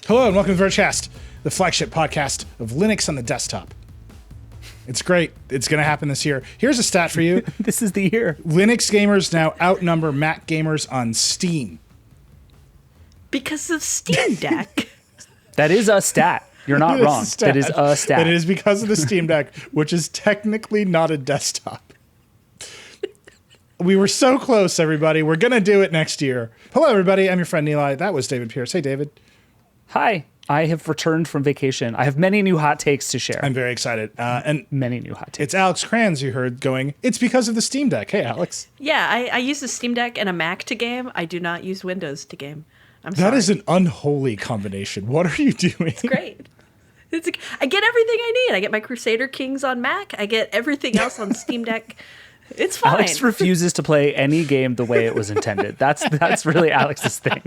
Hello and welcome to Vergecast, the flagship podcast of Linux on the desktop. It's great. It's going to happen this year. Here's a stat for you. This is the year. Linux gamers now outnumber Mac gamers on Steam. Because of Steam Deck. That is a stat. You're not wrong. That is a stat. It is because of the Steam Deck, which is technically not a desktop. We were so close, everybody. We're going to do it next year. Hello, everybody. I'm your friend, Eli. That was David Pierce. Hey, David. Hi. I have returned from vacation. I have many new hot takes to share. I'm very excited. And many new hot takes. It's Alex Kranz you heard going, it's because of the Steam Deck. Hey, Alex. Yeah, I use the Steam Deck and a Mac to game. I do not use Windows to game. I'm sorry. That is an unholy combination. What are you doing? It's great. I get everything I need. I get my Crusader Kings on Mac. I get everything else on Steam Deck. It's fine. Alex refuses to play any game the way it was intended. That's really Alex's thing.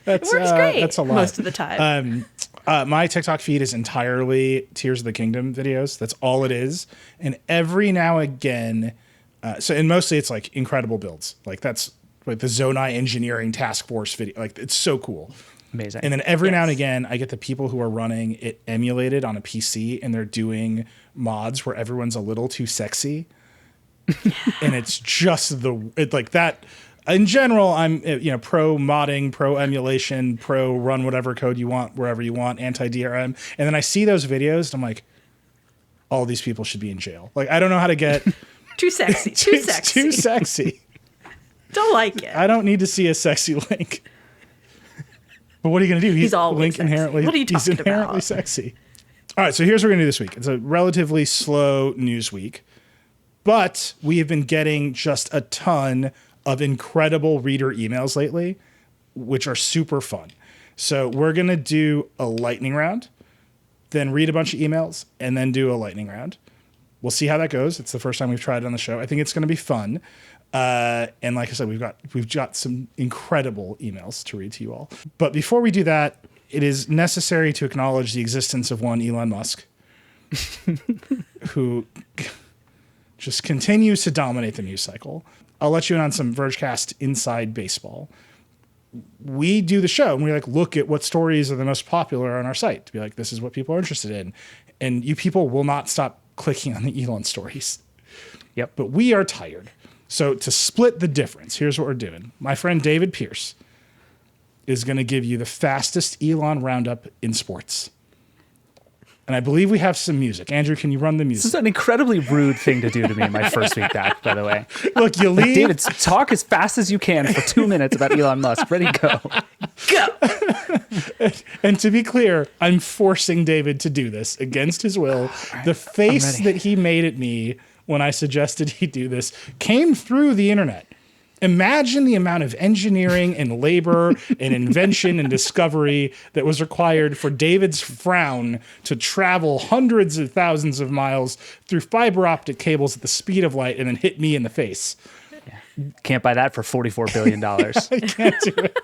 It works great that's a lot. most of the time. My TikTok feed is entirely Tears of the Kingdom videos. That's all it is. And every now and again, and mostly it's like incredible builds. Like that's like the Zonai Engineering Task Force video. Like it's so cool. Amazing. And then every now and again, I get the people who are running it emulated on a PC and they're doing mods where everyone's a little too sexy. And it's just like that. In general, I'm pro modding, pro emulation, pro run whatever code you want wherever you want, anti-DRM. And then I see those videos and I'm like, all these people should be in jail. Like I don't know how to get too sexy. Too sexy. Too sexy. Don't like it. I don't need to see a sexy Link. But what are you going to do? He's always Link sexy. inherently. What are you he's talking inherently about? Sexy. All right, so here's what we're going to do this week. It's a relatively slow news week. But we have been getting just a ton of incredible reader emails lately, which are super fun. So we're going to do a lightning round, then read a bunch of emails, and then do a lightning round. We'll see how that goes. It's the first time we've tried it on the show. I think it's going to be fun. And like I said, we've got some incredible emails to read to you all. But before we do that, it is necessary to acknowledge the existence of one Elon Musk who just continues to dominate the news cycle. I'll let you in on some Vergecast inside baseball. We do the show and we look at what stories are the most popular on our site to be like, this is what people are interested in. And you people will not stop clicking on the Elon stories. Yep. But we are tired. So to split the difference, here's what we're doing. My friend David Pierce is going to give you the fastest Elon roundup in sports. And I believe we have some music. Andrew, can you run the music? This is an incredibly rude thing to do to me in my first week back, by the way. Look, you leave. David, talk as fast as you can for 2 minutes about Elon Musk. Ready, go. Go. And to be clear, I'm forcing David to do this against his will. Right, the face that he made at me when I suggested he do this came through the internet. Imagine the amount of engineering and labor and invention and discovery that was required for David's frown to travel hundreds of thousands of miles through fiber optic cables at the speed of light and then hit me in the face. Yeah. Can't buy that for $44 billion. I can't do it.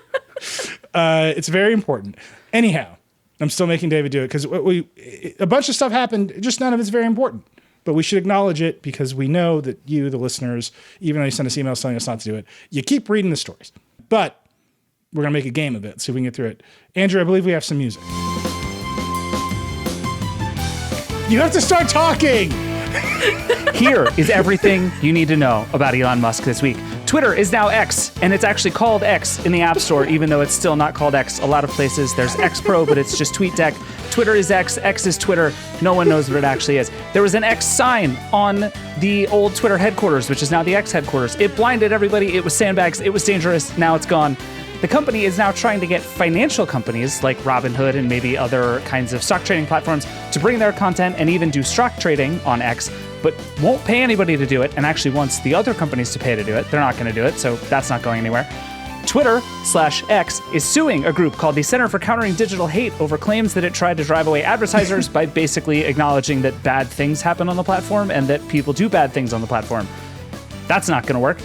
It's very important. Anyhow, I'm still making David do it because a bunch of stuff happened, just none of it's very important. But we should acknowledge it because we know that you, the listeners, even though you send us emails telling us not to do it, you keep reading the stories. But we're going to make a game of it, so we can get through it. Andrew, I believe we have some music. You have to start talking! Here is everything you need to know about Elon Musk this week. Twitter is now X, and it's actually called X in the App Store, even though it's still not called X. A lot of places there's X Pro, but it's just TweetDeck. Twitter is X, X is Twitter. No one knows what it actually is. There was an X sign on the old Twitter headquarters, which is now the X headquarters. It blinded everybody. It was sandbags. It was dangerous. Now it's gone. The company is now trying to get financial companies like Robinhood and maybe other kinds of stock trading platforms to bring their content and even do stock trading on X, but won't pay anybody to do it and actually wants the other companies to pay to do it. They're not going to do it, so that's not going anywhere. Twitter/X is suing a group called the Center for Countering Digital Hate over claims that it tried to drive away advertisers by basically acknowledging that bad things happen on the platform and that people do bad things on the platform. That's not going to work.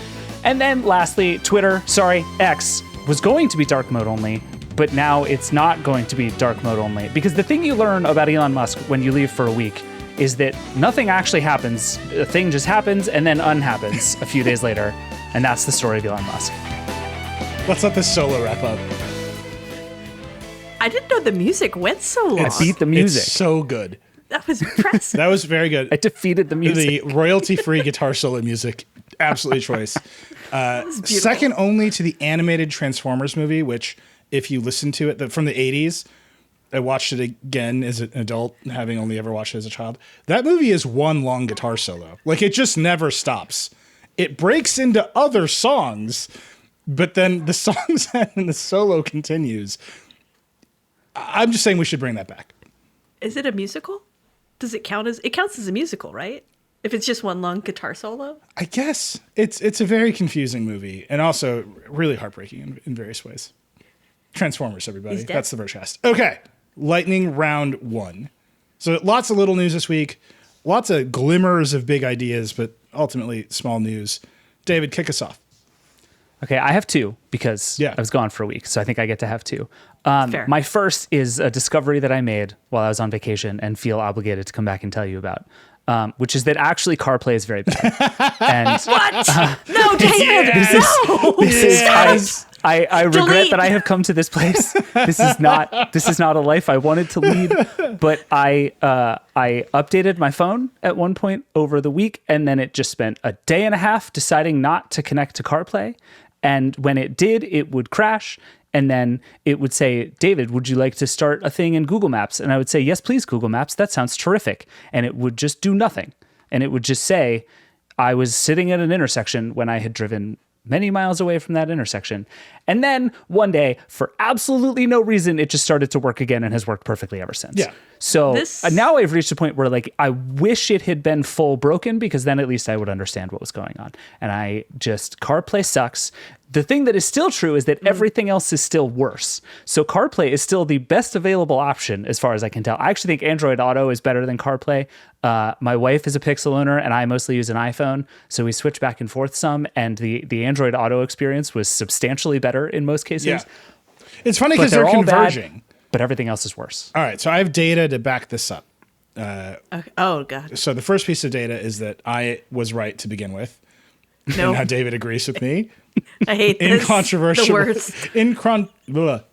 And then lastly, X was going to be dark mode only, but now it's not going to be dark mode only. Because the thing you learn about Elon Musk when you leave for a week is that nothing actually happens. A thing just happens and then unhappens a few days later. And that's the story of Elon Musk. Let's let this solo wrap up. I didn't know the music went so long. I beat the music. It's so good. That was impressive. That was very good. I defeated the music. The royalty-free guitar solo music, absolutely choice. Second only to the animated Transformers movie, which if you listen to it from the 80s, I watched it again as an adult, having only ever watched it as a child. That movie is one long guitar solo. Like, it just never stops. It breaks into other songs, but then the songs and the solo continues. I'm just saying we should bring that back. Is it a musical? Does it count as... It counts as a musical, right? If it's just one long guitar solo? I guess. It's a very confusing movie and also really heartbreaking in various ways. Transformers, everybody. That's the Vergecast. Okay. Lightning round 1. So lots of little news this week. Lots of glimmers of big ideas, but ultimately small news. David, kick us off. Okay, I have 2 because I was gone for a week, so I think I get to have 2. My first is a discovery that I made while I was on vacation and feel obligated to come back and tell you about, which is that actually CarPlay is very bad. And what? No, David, I regret that I have come to this place. This is not a life I wanted to lead. But I updated my phone at one point over the week, and then it just spent a day and a half deciding not to connect to CarPlay. And when it did, it would crash. And then it would say, David, would you like to start a thing in Google Maps? And I would say, yes, please, Google Maps. That sounds terrific. And it would just do nothing. And it would just say, I was sitting at an intersection when I had driven many miles away from that intersection. And then one day, for absolutely no reason, it just started to work again and has worked perfectly ever since. Yeah. So now I've reached a point where, like, I wish it had been full broken, because then at least I would understand what was going on. And CarPlay sucks. The thing that is still true is that everything else is still worse. So CarPlay is still the best available option as far as I can tell. I actually think Android Auto is better than CarPlay. My wife is a Pixel owner and I mostly use an iPhone. So we switch back and forth some, and the Android Auto experience was substantially better in most cases. Yeah. It's funny because they're converging. Bad, but everything else is worse. All right. So I have data to back this up. Okay. Oh, God. So the first piece of data is that I was right to begin with. No. And now David agrees with me. I hate this.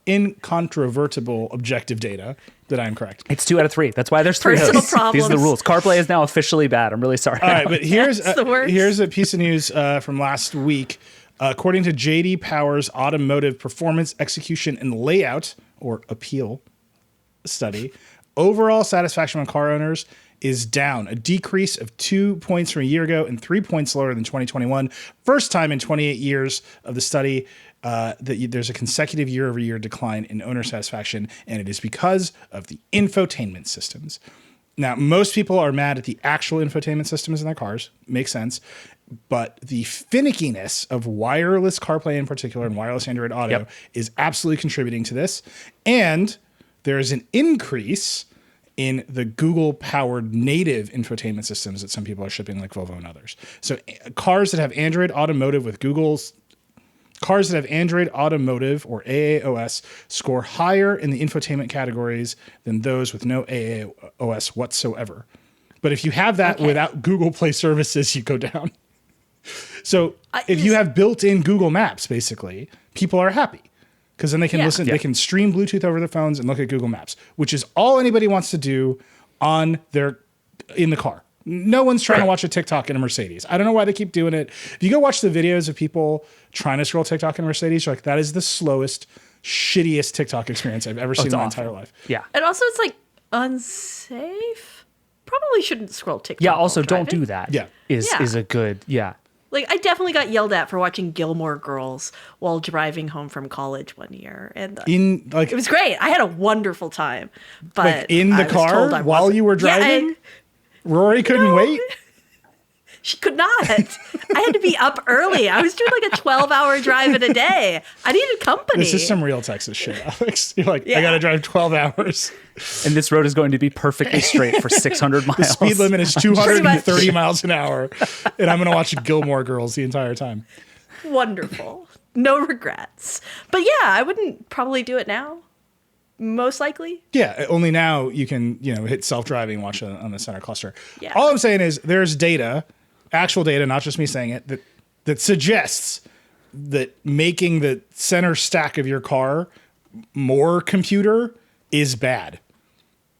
Incontrovertible objective data that I'm correct. It's 2 out of 3. That's why there's 3 Personal hosts. problems. These are the rules. CarPlay is now officially bad. I'm really sorry. All right, but here's a piece of news from last week. According to J.D. Power's Automotive Performance, Execution, and Layout, or APEAL study, overall satisfaction among car owners is down, a decrease of 2 points from a year ago and 3 points lower than 2021. First time in 28 years of the study that there's a consecutive year-over-year decline in owner satisfaction, and it is because of the infotainment systems. Now, most people are mad at the actual infotainment systems in their cars. Makes sense. But the finickiness of wireless CarPlay in particular and wireless Android Auto is absolutely contributing to this. And there is an increase in the Google-powered native infotainment systems that some people are shipping, like Volvo and others. So cars that have Android Automotive with cars that have Android Automotive or AAOS score higher in the infotainment categories than those with no AAOS whatsoever. But if you have that without Google Play services, you go down. So if you have built-in Google Maps, basically, people are happy. Because then they can listen, they can stream Bluetooth over their phones and look at Google Maps, which is all anybody wants to do in the car. No one's trying to watch a TikTok in a Mercedes. I don't know why they keep doing it. If you go watch the videos of people trying to scroll TikTok in a Mercedes, you're like, that is the slowest, shittiest TikTok experience I've ever seen in my entire life. Yeah. And also it's like unsafe. Probably shouldn't scroll TikTok. Yeah, also don't do that. Yeah. Is a good, Like, I definitely got yelled at for watching Gilmore Girls while driving home from college one year. And it was great. I had a wonderful time. But like in the car while you were driving? Rory couldn't wait? She could not. I had to be up early. I was doing like a 12-hour drive in a day. I needed company. This is some real Texas shit, Alex. You're like, I got to drive 12 hours. And this road is going to be perfectly straight for 600 miles. The speed limit is 230 miles an hour. And I'm going to watch Gilmore Girls the entire time. Wonderful. No regrets. But yeah, I wouldn't probably do it now. Most likely. Yeah, only now you can, hit self-driving and watch it on the center cluster. Yeah. All I'm saying is there's data, actual data, not just me saying it, that suggests that making the center stack of your car more computer is bad.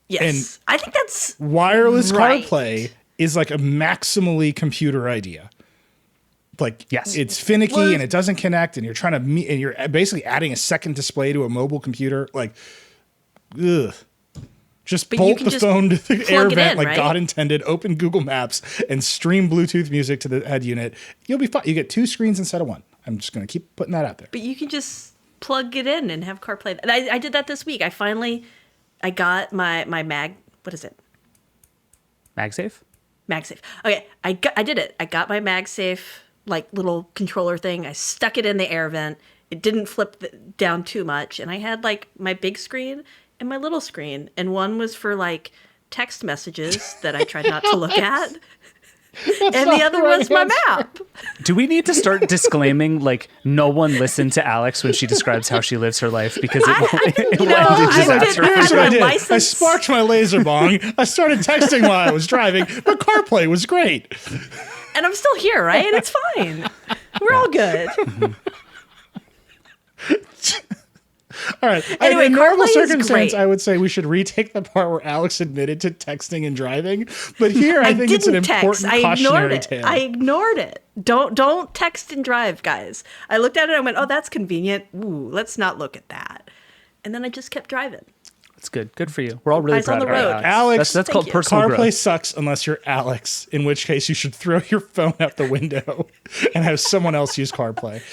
Yes. And I think that's wireless right. CarPlay is like a maximally computer idea. Like, Yes. it's finicky and it doesn't connect, and you're trying to meet, and you're basically adding a second display to a mobile computer. Like, ugh. Just bolt the phone to the air vent like God intended, open Google Maps, and stream Bluetooth music to the head unit. You'll be fine. You get 2 screens instead of 1. I'm just going to keep putting that out there. But you can just plug it in and have CarPlay. And I did that this week. I got my what is it? MagSafe? MagSafe. Okay, I did it. I got my MagSafe like little controller thing. I stuck it in the air vent. It didn't flip down too much, and I had like my big screen and my little screen, and one was for like text messages that I tried not to look at. And the other was my map. Do we need to start disclaiming like no one listened to Alex when she describes how she lives her life because it will end in disaster? Here's what I did. I sparked my laser bong. I started texting while I was driving, but CarPlay was great. And I'm still here, right? It's fine. We're all good. All right. Anyway, in normal CarPlay is circumstance, great. I would say we should retake the part where Alex admitted to texting and driving. But here, I think it's an important cautionary tale. I ignored it. Don't text and drive, guys. I looked at it and I went, oh, that's convenient. Ooh, let's not look at that. And then I just kept driving. It's good. Good for you. We're all really Eyes on proud the of you, road. Alex, That's called personal CarPlay growth. sucks unless you're Alex, in which case you should throw your phone out the window and have someone else use CarPlay.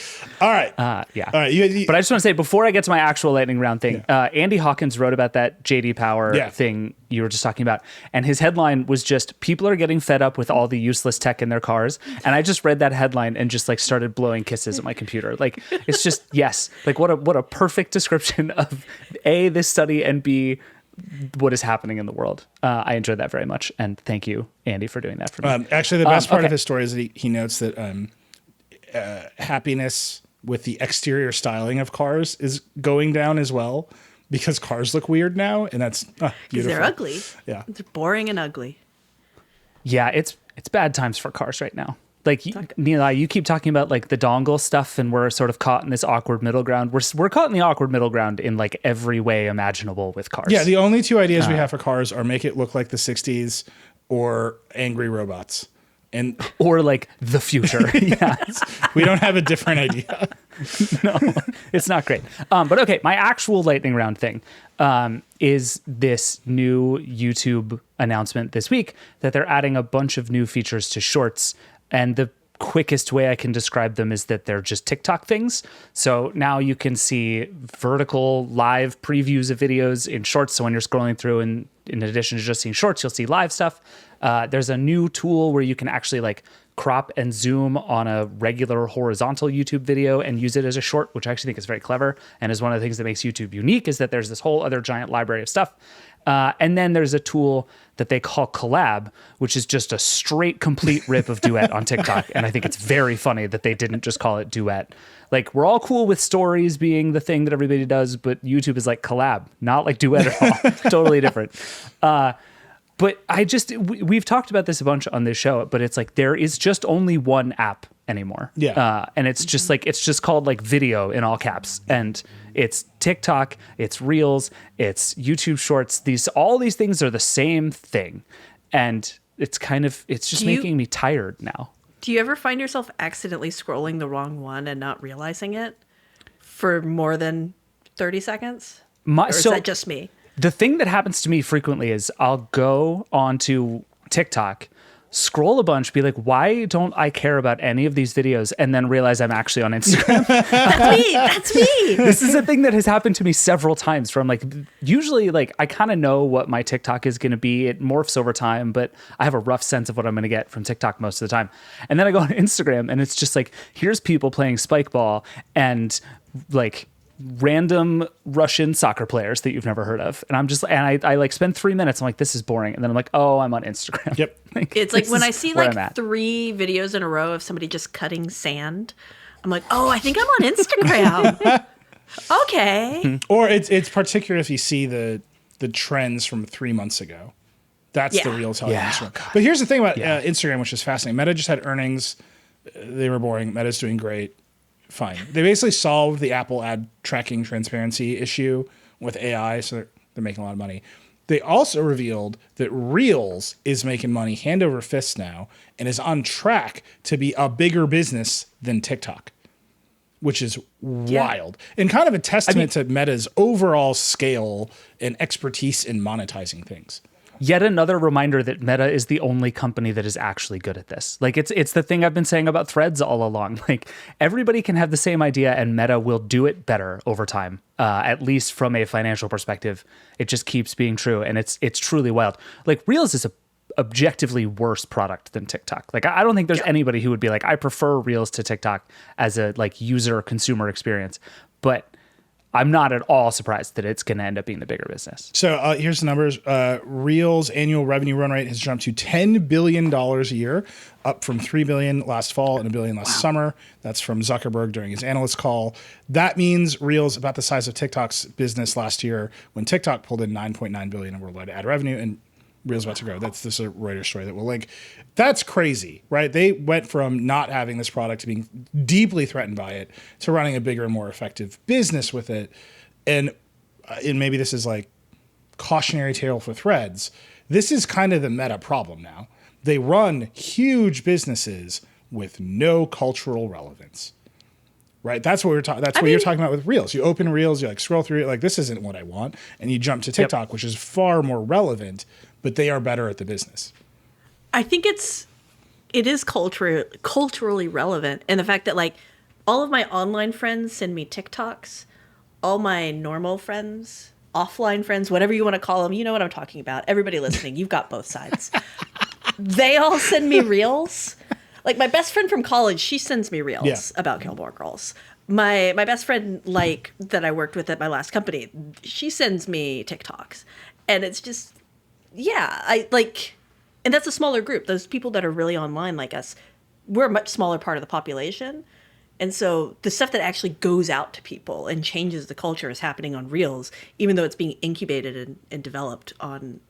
All right. Yeah. All right. But I just want to say, before I get to my actual lightning round thing, Andy Hawkins wrote about that JD Power thing you were just talking about. And his headline was just, people are getting fed up with all the useless tech in their cars. And I just read that headline and just like started blowing kisses at my computer. Like, it's just, yes. Like what a perfect description of A, this study, and B, what is happening in the world. I enjoyed that very much. And thank you, Andy, for doing that for me. Actually, the best part of his story is that he notes that happiness with the exterior styling of cars is going down as well because cars look weird now. And that's beautiful. They're ugly. Yeah. They're boring and ugly. Yeah, it's bad times for cars right now. Like, Neil, you keep talking about like the dongle stuff, and we're sort of caught in this awkward middle ground. We're caught in the awkward middle ground in like every way imaginable with cars. Yeah, the only 2 ideas we have for cars are make it look like the 60s or angry robots. Or like the future. Yeah. We don't have a different idea. No, it's not great. But okay, my actual lightning round thing is this new YouTube announcement this week that they're adding a bunch of new features to Shorts. And the quickest way I can describe them is that they're just TikTok things. So now you can see vertical live previews of videos in Shorts. So when you're scrolling through, and in addition to just seeing Shorts, you'll see live stuff. There's a new tool where you can actually like crop and zoom on a regular horizontal YouTube video and use it as a short, which I actually think is very clever and is one of the things that makes YouTube unique, is that there's this whole other giant library of stuff. And then there's a tool that they call Collab, which is just a straight, complete rip of Duet on TikTok. And I think it's very funny that they didn't just call it Duet. Like, we're all cool with stories being the thing that everybody does, but YouTube is like Collab, not like Duet at all. Totally different. But we've talked about this a bunch on this show, but it's like there is just only one app anymore. Yeah. And it's just called like video in all caps. And it's TikTok, it's Reels, it's YouTube Shorts. All these things are the same thing. And it's just making me tired now. Do you ever find yourself accidentally scrolling the wrong one and not realizing it for more than 30 seconds? Or is that just me? The thing that happens to me frequently is I'll go onto TikTok, scroll a bunch, be like, why don't I care about any of these videos? And then realize I'm actually on Instagram. That's me. This is a thing that has happened to me several times from like, usually like I kind of know what my TikTok is going to be. It morphs over time, but I have a rough sense of what I'm going to get from TikTok most of the time. And then I go on Instagram and it's just like, here's people playing spike ball and like random Russian soccer players that you've never heard of. And I like spend 3 minutes. I'm like, this is boring. And then I'm like, oh, I'm on Instagram. Yep. It's like when I see like 3 videos in a row of somebody just cutting sand, I'm like, oh, I think I'm on Instagram. Okay. Or it's particular if you see the trends from 3 months ago. That's the real telling Instagram. But here's the thing about Instagram, which is fascinating. Meta just had earnings. They were boring. Meta's doing great. Fine. They basically solved the Apple ad tracking transparency issue with AI. So They're making a lot of money. They also revealed that Reels is making money hand over fist now and is on track to be a bigger business than TikTok, which is wild. And kind of a testament to Meta's overall scale and expertise in monetizing things. Yet another reminder that Meta is the only company that is actually good at this. Like it's the thing I've been saying about Threads all along. Like everybody can have the same idea and Meta will do it better over time. At least from a financial perspective, it just keeps being true. And it's truly wild. Like Reels is a objectively worse product than TikTok. Like I don't think there's anybody who would be like, I prefer Reels to TikTok as a like user consumer experience. But I'm not at all surprised that it's going to end up being the bigger business. So here's the numbers. Reel's annual revenue run rate has jumped to $10 billion a year, up from $3 billion last fall and $1 billion last summer. That's from Zuckerberg during his analyst call. That means Reel's about the size of TikTok's business last year when TikTok pulled in $9.9 billion in worldwide ad revenue, and Reel's about to grow. This is a Reuters story that we'll link. That's crazy, right? They went from not having this product to being deeply threatened by it to running a bigger and more effective business with it. And maybe this is like cautionary tale for Threads. This is kind of the Meta problem now. They run huge businesses with no cultural relevance. Right, that's what we're talking. That's what you're talking about with Reels. You open Reels, you like scroll through it, like this isn't what I want, and you jump to TikTok, which is far more relevant, but they are better at the business. I think it is culturally relevant, and the fact that like all of my online friends send me TikToks, all my normal friends, offline friends, whatever you want to call them, you know what I'm talking about. Everybody listening, you've got both sides. They all send me Reels. Like my best friend from college, she sends me Reels about Gilmore Girls. My best friend, like that I worked with at my last company, she sends me TikToks, and it's just, I like, and that's a smaller group. Those people that are really online like us, we're a much smaller part of the population, and so the stuff that actually goes out to people and changes the culture is happening on Reels, even though it's being incubated and developed on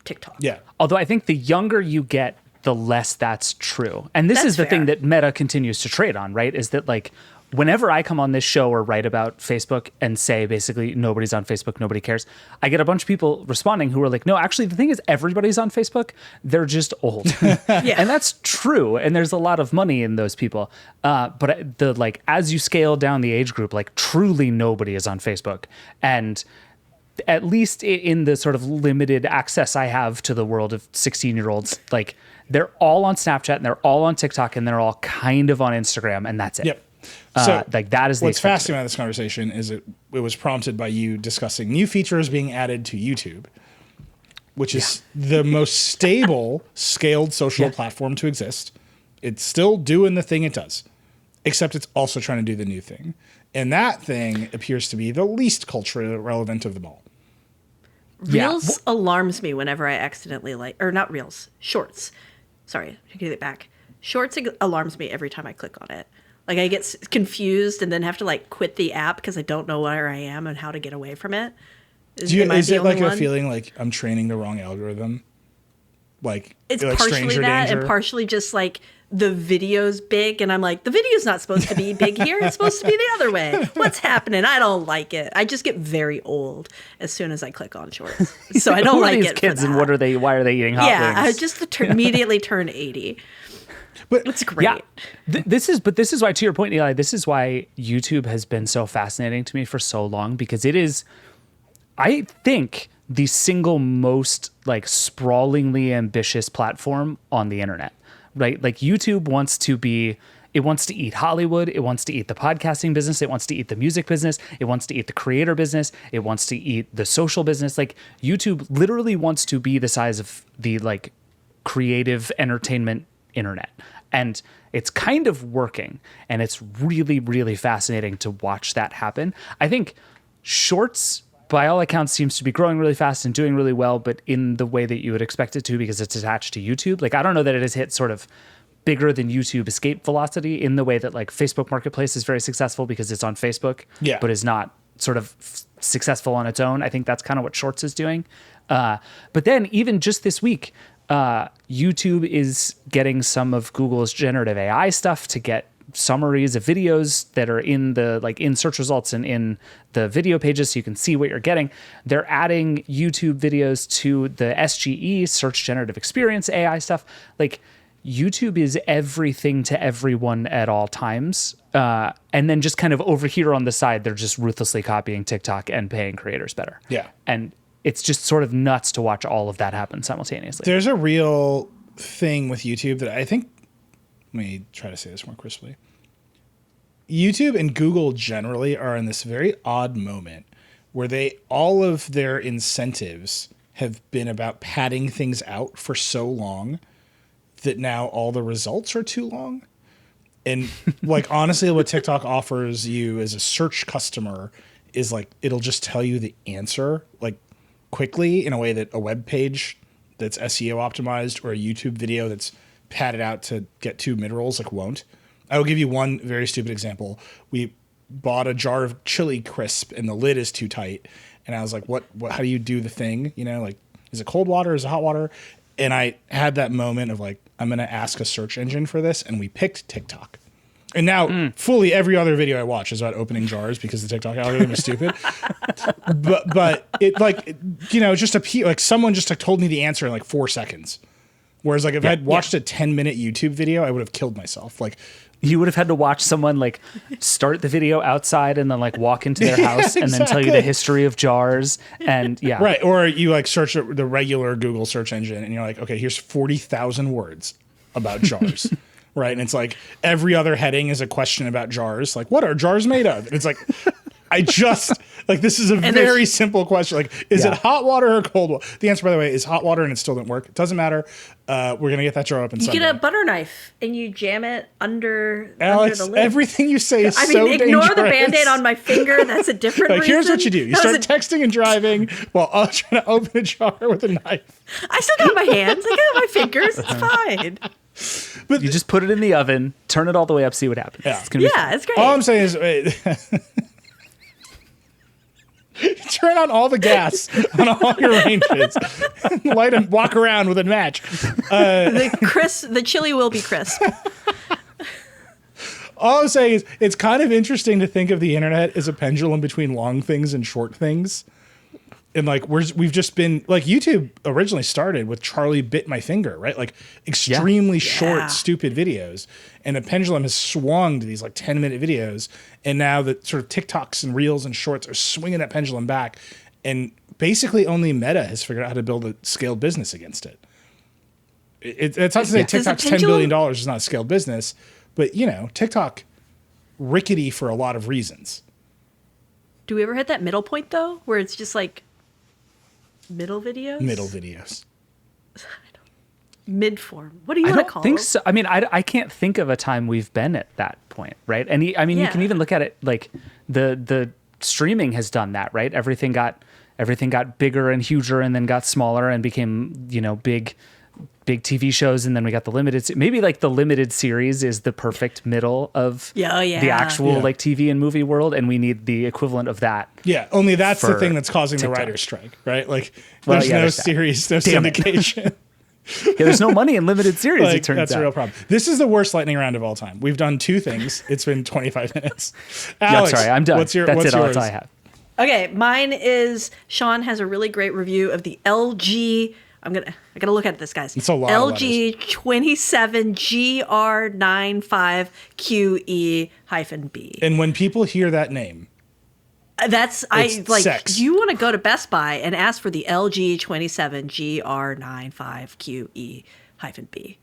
TikTok. Yeah. Although I think the younger you get, the less that's true. And this is the thing that Meta continues to trade on, right? Is that like whenever I come on this show or write about Facebook and say basically nobody's on Facebook, nobody cares, I get a bunch of people responding who are like, no, actually the thing is everybody's on Facebook. They're just old. And that's true. And there's a lot of money in those people. But the like as you scale down the age group, like truly nobody is on Facebook. And at least in the sort of limited access I have to the world of 16-year-olds, like they're all on Snapchat and they're all on TikTok and they're all kind of on Instagram, and that's it. Yep. So like that is what's fascinating about this conversation is it was prompted by you discussing new features being added to YouTube, which is the most stable scaled social platform to exist. It's still doing the thing it does, except it's also trying to do the new thing. And that thing appears to be the least culturally relevant of them all. Reels alarms me whenever I accidentally not Reels, Shorts. Sorry, I get it back. Shorts alarms me every time I click on it. Like I get confused and then have to like quit the app because I don't know where I am and how to get away from it. Is it like a feeling like I'm training the wrong algorithm? Like it's like partially stranger that danger? And partially just like the video's big and I'm like, the video's not supposed to be big here. It's supposed to be the other way. What's happening? I don't like it. I just get very old as soon as I click on Shorts. So I don't like these it. Kids and what are they? Why are they eating hot wings? I just immediately turn 80. But it's great. Yeah. This is why, to your point, Eli, this is why YouTube has been so fascinating to me for so long, because it is, I think, the single most like sprawlingly ambitious platform on the internet. Right? Like YouTube wants to eat Hollywood. It wants to eat the podcasting business. It wants to eat the music business. It wants to eat the creator business. It wants to eat the social business. Like YouTube literally wants to be the size of the like creative entertainment internet. And it's kind of working. And it's really, really fascinating to watch that happen. I think Shorts, by all accounts, seems to be growing really fast and doing really well, but in the way that you would expect it to because it's attached to YouTube. Like, I don't know that it has hit sort of bigger than YouTube escape velocity in the way that like Facebook Marketplace is very successful because it's on Facebook, but is not sort of successful on its own. I think that's kind of what Shorts is doing. But then even just this week, YouTube is getting some of Google's generative AI stuff to get summaries of videos that are in the in search results and in the video pages, so you can see what you're getting. They're adding YouTube videos to the SGE, search generative experience AI stuff. Like, YouTube is everything to everyone at all times. And then just kind of over here on the side, they're just ruthlessly copying TikTok and paying creators better. Yeah. And it's just sort of nuts to watch all of that happen simultaneously. There's a real thing with YouTube that I think, let me try to say this more crisply. YouTube and Google generally are in this very odd moment where all of their incentives have been about padding things out for so long that now all the results are too long. And honestly, what TikTok offers you as a search customer is it'll just tell you the answer quickly in a way that a web page that's SEO optimized or a YouTube video that's padded out to get two mid-rolls won't. I will give you one very stupid example. We bought a jar of chili crisp and the lid is too tight. And I was like, what how do you do the thing? Is it cold water? Is it hot water? And I had that moment of I'm going to ask a search engine for this. And we picked TikTok. And now fully every other video I watch is about opening jars because the TikTok algorithm is stupid. but it just someone just told me the answer in 4 seconds. Whereas if I'd watched a 10-minute YouTube video, I would have killed myself. You would have had to watch someone start the video outside and then walk into their house and then tell you the history of jars. And right. Or you search the regular Google search engine and you're okay, here's 40,000 words about jars. Right. And it's every other heading is a question about jars. What are jars made of? And it's I just this is a very simple question. Is it hot water or cold water? The answer, by the way, is hot water, and it still didn't work. It doesn't matter. We're gonna get that jar open. You get a butter knife and you jam it under Alex, the lid. everything you say is so dangerous. Ignore the Band-Aid on my finger. That's a different reason. Here's what you do. You start texting and driving while trying to open a jar with a knife. I still got my hands. I got my fingers. It's fine. But you just put it in the oven, turn it all the way up, see what happens. Yeah, it's gonna be fun. It's great. All I'm saying is turn on all the gas on all your ranges, light and walk around with a match. The chili will be crisp. All I'm saying is it's kind of interesting to think of the internet as a pendulum between long things and short things. And we've just been YouTube originally started with Charlie bit my finger, right? Extremely short, stupid videos. And the pendulum has swung to these 10-minute videos. And now the sort of TikToks and Reels and Shorts are swinging that pendulum back. And basically only Meta has figured out how to build a scaled business against it. It's not to say TikTok's $10 billion is not a scaled business, but TikTok rickety for a lot of reasons. Do we ever hit that middle point though, where it's just middle videos? Middle videos. Mid-form. What do you want to call it? I don't think so. I mean, I can't think of a time we've been at that point, right? And you can even look at it the streaming has done that, right? Everything got bigger and huger and then got smaller and became, big TV shows, and then we got the limited. Maybe the limited series is the perfect middle of the actual TV and movie world, and we need the equivalent of that. Yeah, only that's the thing that's causing TikTok. the writer's strike, right? There's no series, no syndication. There's no money in limited series. It turns out that's a real problem. This is the worst lightning round of all time. We've done two things. It's been 25 minutes. Alex, sorry, I'm done. What's yours? That's all I have. Okay, mine is Sean has a really great review of the LG. I gotta look at this, guys. It's a lot LG 27GR95QE-B. And when people hear that name, sex. You want to go to Best Buy and ask for the LG 27GR95QE-B.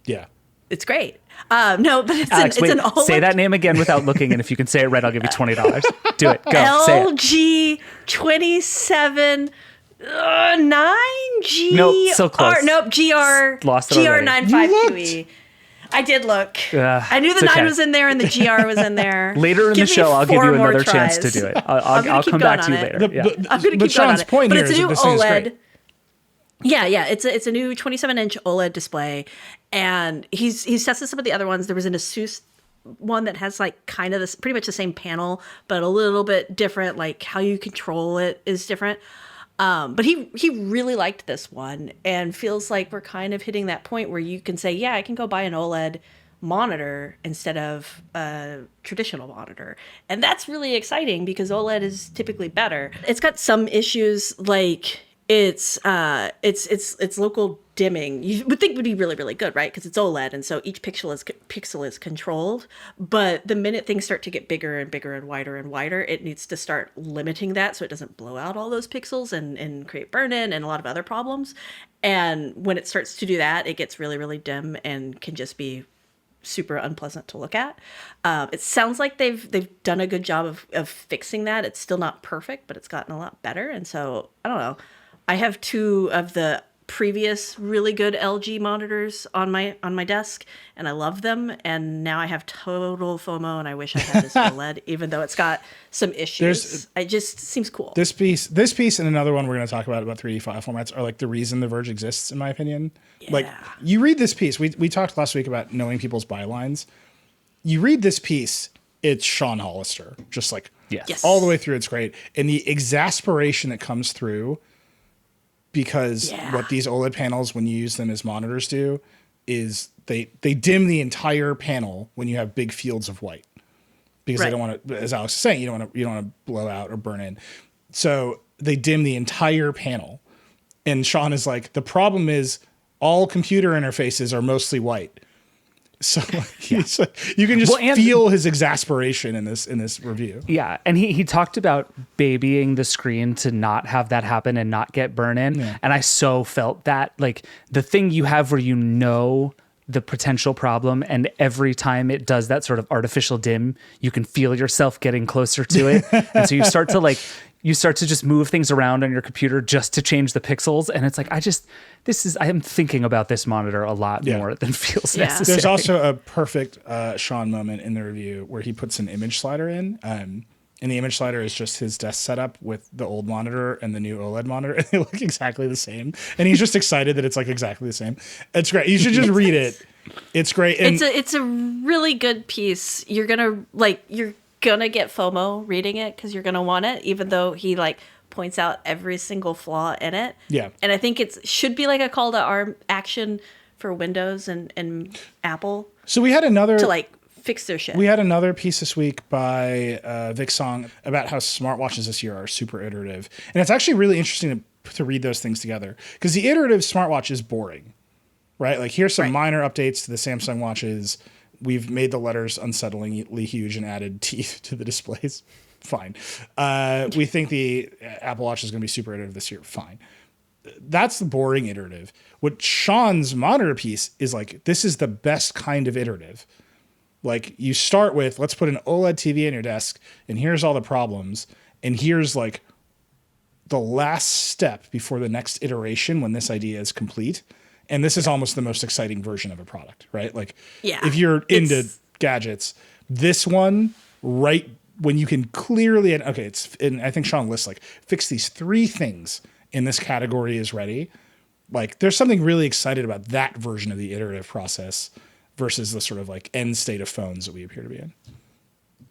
Yeah. It's great. No, but Alex, it's an OLED. Say that name again without looking, and if you can say it right, I'll give you $20. Do it. Go. LG 27 9G. Nope, so close. Nope, Lost it already. GR95QE. I did look. I knew the 9 was in there and the GR was in there. Later in Give the me show, I'll give 4 you more another chance tries. to do it. I'll come back to you later. I'm going to keep going on Sean's it. point But here it's a is new that this thing is OLED. great. Yeah. It's a new 27-inch OLED display, and he's tested some of the other ones. There was an Asus one that has kind of this, pretty much the same panel, but a little bit different. How you control it is different. But he really liked this one and feels like we're kind of hitting that point where you can say, yeah, I can go buy an OLED monitor instead of a traditional monitor. And that's really exciting because OLED is typically better. It's got some issues like it's local dimming. You would think would be really, really good, right? Because it's OLED, and so each pixel is controlled. But the minute things start to get bigger and bigger and wider, it needs to start limiting that so it doesn't blow out all those pixels and create burn-in and a lot of other problems. And when it starts to do that, it gets really, really dim and can just be super unpleasant to look at. It sounds like they've done a good job of fixing that. It's still not perfect, but it's gotten a lot better. And so I don't know. I have 2 of the previous really good LG monitors on my desk, and I love them. And now I have total FOMO, and I wish I had this OLED, even though it's got some issues. It just seems cool. This piece, and another one we're going to talk about 3D file formats are like the reason the Verge exists, in my opinion. Yeah. Like you read this piece, we talked last week about knowing people's bylines. You read this piece, it's Sean Hollister, just like Yes. all the way through. It's great, and the exasperation that comes through. Because what these OLED panels, when you use them as monitors, do is they dim the entire panel when you have big fields of white, because they don't want to, as Alex is saying, you don't want to blow out or burn in. So they dim the entire panel, and Sean is like, the problem is all computer interfaces are mostly white. So you can just feel his exasperation in this review. Yeah, and he talked about babying the screen to not have that happen and not get burn in. Yeah. And I so felt that, like, the thing you have where you know the potential problem, and every time it does that sort of artificial dim, you can feel yourself getting closer to it. And so you start to just move things around on your computer just to change the pixels. And it's like, I am thinking about this monitor a lot more than feels necessary. There's also a perfect Sean moment in the review where he puts an image slider in. And the image slider is just his desk setup with the old monitor and the new OLED monitor. And they look exactly the same. And he's just excited that it's like exactly the same. It's great. You should just read it. It's great. And it's a really good piece. You're gonna get FOMO reading it because you're gonna want it, even though he points out every single flaw in it. Yeah. And I think it should be like a call to action for Windows and Apple. So we had another to fix their shit. We had another piece this week by Vic Song about how smartwatches this year are super iterative, and it's actually really interesting to read those things together, because the iterative smartwatch is boring, right? Like, here's some minor updates to the Samsung watches. We've made the letters unsettlingly huge and added teeth to the displays. Fine. We think the Apple Watch is going to be super iterative this year. Fine. That's the boring iterative. What Sean's monitor piece is like, this is the best kind of iterative. Like, you start with, let's put an OLED TV on your desk, and here's all the problems, and here's like the last step before the next iteration when this idea is complete. And this is almost the most exciting version of a product, right? Like, if you're into gadgets, this one, right when you can clearly, and I think Sean lists fix these 3 things in this category is ready. Like, there's something really excited about that version of the iterative process versus the sort of end state of phones that we appear to be in.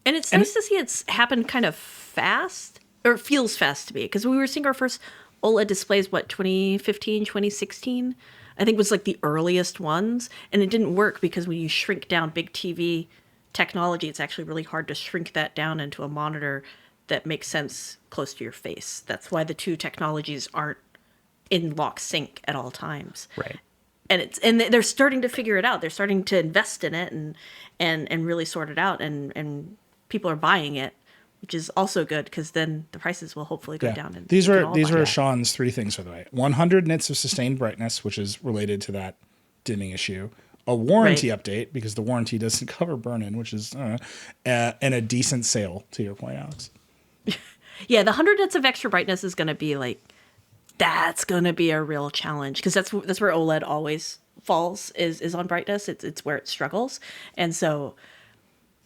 And it's nice to see it's happened kind of fast, or it feels fast to me, because we were seeing our first OLED displays, 2015, 2016? I think was the earliest ones, and it didn't work because when you shrink down big TV technology, it's actually really hard to shrink that down into a monitor that makes sense close to your face. That's why the 2 technologies aren't in lock sync at all times. Right. And they're starting to figure it out. They're starting to invest in it and really sort it out, and people are buying it, which is also good, because then the prices will hopefully go down. And these were Sean's 3 things, by the way. 100 nits of sustained brightness, which is related to that dimming issue. A warranty update, because the warranty doesn't cover burn-in, which is, and a decent sale, to your point, Alex. Yeah, the 100 nits of extra brightness is going to be that's going to be a real challenge, because that's where OLED always falls, is on brightness. It's where it struggles. And so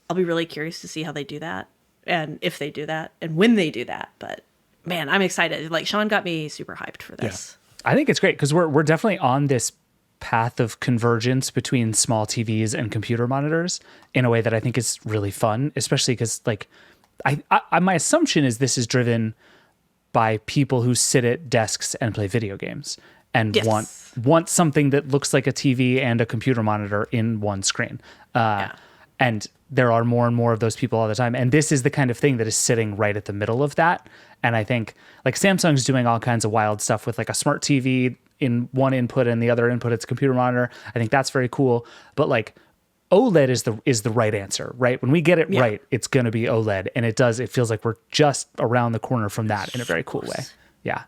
I'll be really curious to see how they do that, and if they do that, and when they do that. But man, I'm excited. Sean got me super hyped for this. Yeah. I think it's great, because we're definitely on this path of convergence between small TVs and computer monitors in a way that I think is really fun, especially because my assumption is this is driven by people who sit at desks and play video games. and want something that looks like a TV and a computer monitor in one screen. And there are more and more of those people all the time. And this is the kind of thing that is sitting right at the middle of that. And I think like Samsung's doing all kinds of wild stuff with like a smart TV in one input and the other input it's a computer monitor. I think that's very cool. But like OLED is the right answer, right? When we get it right, it's going to be OLED. And it feels like we're just around the corner from that in a very cool way. Yeah.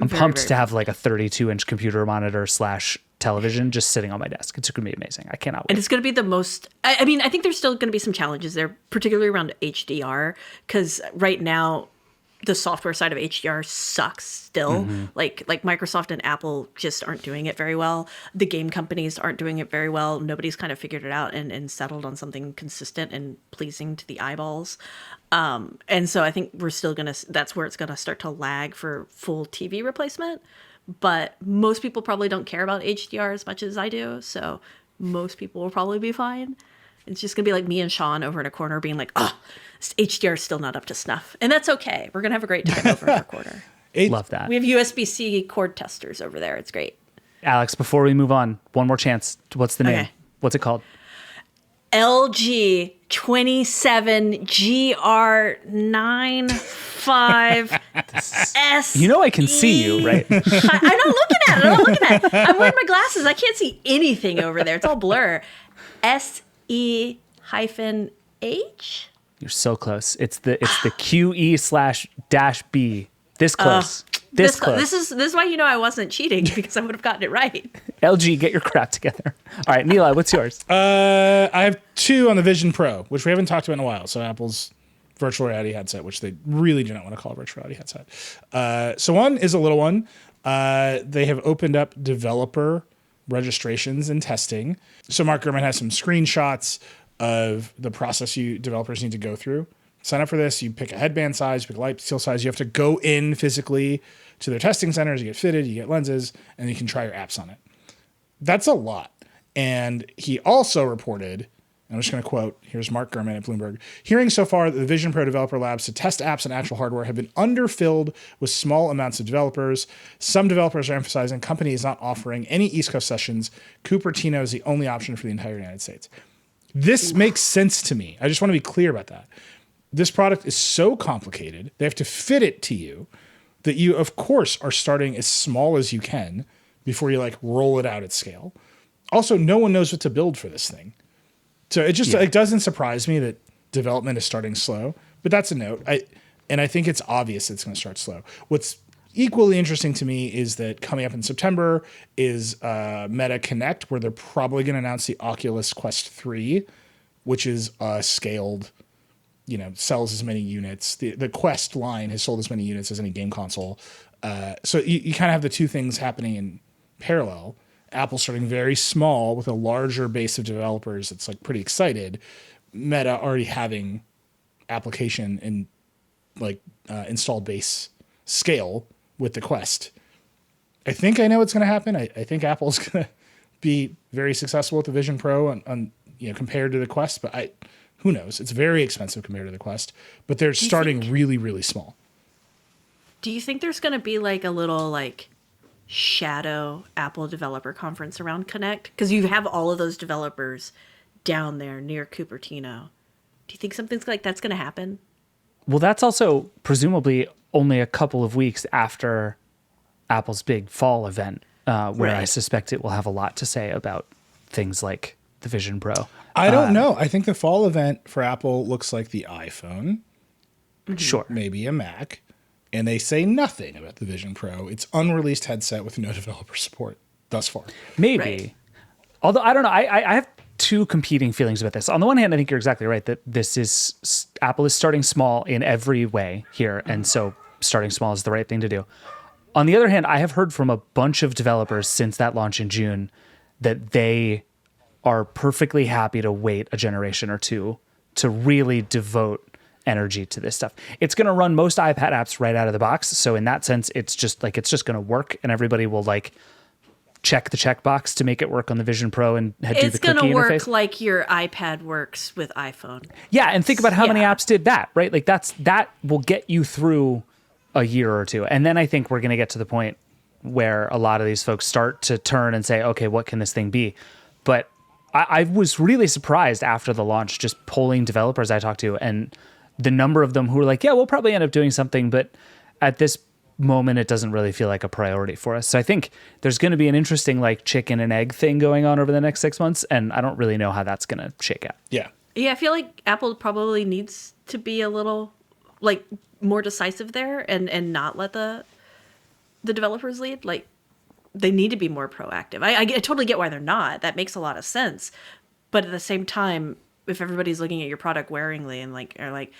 I'm pumped to have like a 32-inch computer monitor / television just sitting on my desk. It's going to be amazing. I cannot wait. And it's going to be the most, I mean, I think there's still going to be some challenges there, particularly around HDR, because right now the software side of HDR sucks still. Like Microsoft and Apple just aren't doing it very well. The game companies aren't doing it very well. Nobody's kind of figured it out and settled on something consistent and pleasing to the eyeballs. And so I think we're still that's where it's going to start to lag for full TV replacement. But most people probably don't care about HDR as much as I do. So most people will probably be fine. It's just going to be like me and Sean over in a corner being like, oh, HDR is still not up to snuff. And that's okay. We're going to have a great time over in our corner. Love that. We have USB-C cord testers over there. It's great. Alex, before we move on, one more chance. What's the name? Okay. What's it called? LG 27GR95S. You know I can see you, right? I'm not looking at it. I'm wearing my glasses. I can't see anything over there. It's all blur. SE-H? You're so close. It's the QE/-B. This close. This close. This is why you know I wasn't cheating, because I would have gotten it right. LG, get your crap together. All right, Nilay, what's yours? I have two on the Vision Pro, which we haven't talked about in a while. So Apple's virtual reality headset, which they really do not want to call a virtual reality headset. So one is a little one. They have opened up developer registrations and testing. So Mark Gurman has some screenshots of the process developers need to go through. Sign up for this. You pick a headband size, you pick a light steel size. You have to go in physically to their testing centers. You get fitted, you get lenses, and you can try your apps on it. That's a lot. And he also reported, I'm just going to quote, here's Mark Gurman at Bloomberg. Hearing so far that the Vision Pro developer labs to test apps and actual hardware have been underfilled with small amounts of developers. Some developers are emphasizing companies not offering any East Coast sessions. Cupertino is the only option for the entire United States. This makes sense to me. I just want to be clear about that. This product is so complicated, they have to fit it to you, that you, of course, are starting as small as you can before you like roll it out at scale. Also, no one knows what to build for this thing. So it just it doesn't surprise me that development is starting slow, but that's a note. I think it's obvious it's going to start slow. What's equally interesting to me is that coming up in September is Meta Connect, where they're probably going to announce the Oculus Quest 3, which is scaled, sells as many units. The Quest line has sold as many units as any game console. So you kind of have the two things happening in parallel. Apple starting very small with a larger base of developers that's like pretty excited. Meta already having application and installed base scale with the Quest. I think I know what's going to happen. I think Apple's going to be very successful with the Vision Pro on compared to the Quest, but who knows? It's very expensive compared to the Quest, but they're starting really, really small. Do you think there's going to be like a little shadow Apple developer conference around Connect? Because you have all of those developers down there near Cupertino. Do you think something's like that's going to happen? Well, that's also presumably only a couple of weeks after Apple's big fall event, where I suspect it will have a lot to say about things like the Vision Pro. I don't know. I think the fall event for Apple looks like the iPhone. Sure. Maybe a Mac. And they say nothing about the Vision Pro. It's unreleased headset with no developer support thus far. Maybe. Right. Although, I don't know. I have two competing feelings about this. On the one hand, I think you're exactly right that Apple is starting small in every way here. And so starting small is the right thing to do. On the other hand, I have heard from a bunch of developers since that launch in June that they are perfectly happy to wait a generation or two to really devote energy to this stuff. It's going to run most iPad apps right out of the box. So in that sense, it's just going to work and everybody will check the checkbox to make it work on the Vision Pro and do the cookie interface. It's going to work like your iPad works with iPhone. Yeah. And think about how many apps did that, right? That will get you through a year or two. And then I think we're going to get to the point where a lot of these folks start to turn and say, okay, what can this thing be? But I was really surprised after the launch, just polling developers I talked to, and the number of them who were like, yeah, we'll probably end up doing something, but at this moment, it doesn't really feel like a priority for us. So I think there's going to be an interesting like chicken and egg thing going on over the next 6 months, and I don't really know how that's going to shake out. Yeah. Yeah, I feel like Apple probably needs to be a little like more decisive there and not let the developers lead. Like they need to be more proactive. I totally get why they're not. That makes a lot of sense. But at the same time, if everybody's looking at your product waringly and like are like,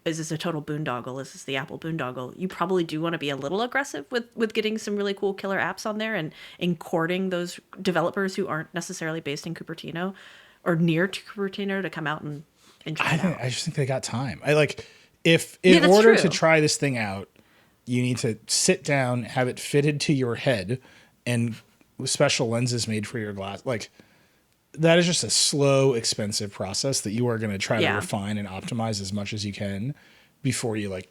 is this a total boondoggle? Is this the Apple boondoggle? You probably do want to be a little aggressive with getting some really cool killer apps on there and courting those developers who aren't necessarily based in Cupertino or near to Cupertino to come out and try it out. I just think they got time. If in order to try this thing out, you need to sit down, have it fitted to your head, and with special lenses made for your glass. Like that is just a slow, expensive process that you are going to try to refine and optimize as much as you can before you like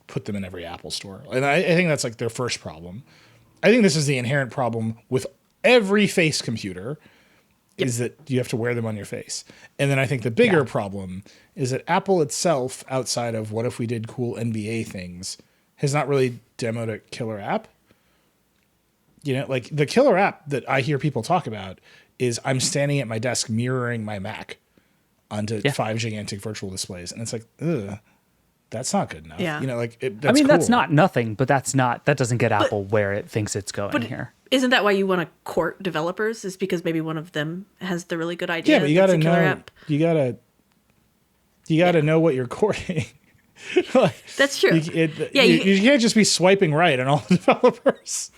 put them in every Apple store. And I think that's like their first problem. I think this is the inherent problem with every face computer. Is that you have to wear them on your face. And then I think the bigger problem is that Apple itself, outside of what if we did cool NBA things, has not really demoed a killer app. You know, like the killer app that I hear people talk about is I'm standing at my desk mirroring my Mac onto 5 gigantic virtual displays. And it's like, ugh, that's not good enough. Yeah. You know, like that's cool. That's not nothing, but that doesn't get Apple where it thinks it's going here. Isn't that why you want to court developers? Is because maybe one of them has the really good idea? Yeah, but you got to know. You got to know what you're courting. Like, that's true. You can't just be swiping right on all the developers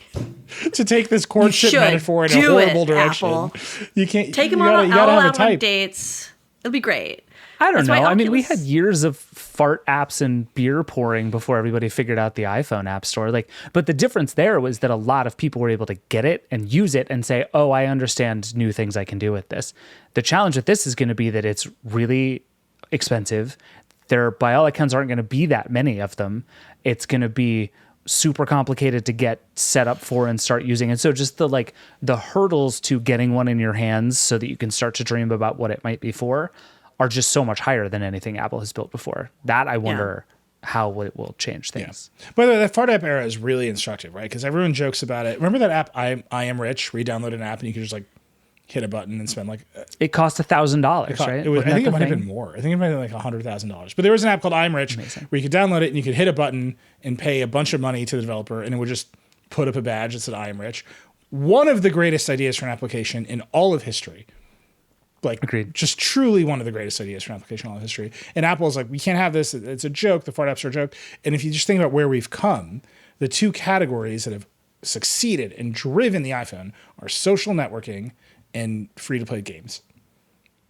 to take this courtship metaphor in a horrible direction. Apple. You can't take them all out on dates. It'll be great. I don't know. I mean, we had years of fart apps and beer pouring before everybody figured out the iPhone app store. Like, but the difference there was that a lot of people were able to get it and use it and say, oh, I understand new things I can do with this. The challenge with this is going to be that it's really expensive. There, by all accounts, aren't going to be that many of them. It's going to be super complicated to get set up for and start using. And so just the hurdles to getting one in your hands so that you can start to dream about what it might be for are just so much higher than anything Apple has built before. That I wonder how it will change things. Yeah. By the way, that fart app era is really instructive, right? Because everyone jokes about it. Remember that app, I Am Rich, where you download an app and you could just like hit a button and spend like... It cost $1,000, right? I think it might have been more. I think it might have been like $100,000. But there was an app called I Am Rich where you could download it and you could hit a button and pay a bunch of money to the developer and it would just put up a badge that said I Am Rich. One of the greatest ideas for an application in all of history. Like, agreed. Just truly one of the greatest ideas for an application in all of history. And Apple's like, we can't have this. It's a joke. The fart apps are a joke. And if you just think about where we've come, the two categories that have succeeded and driven the iPhone are social networking and free-to-play games.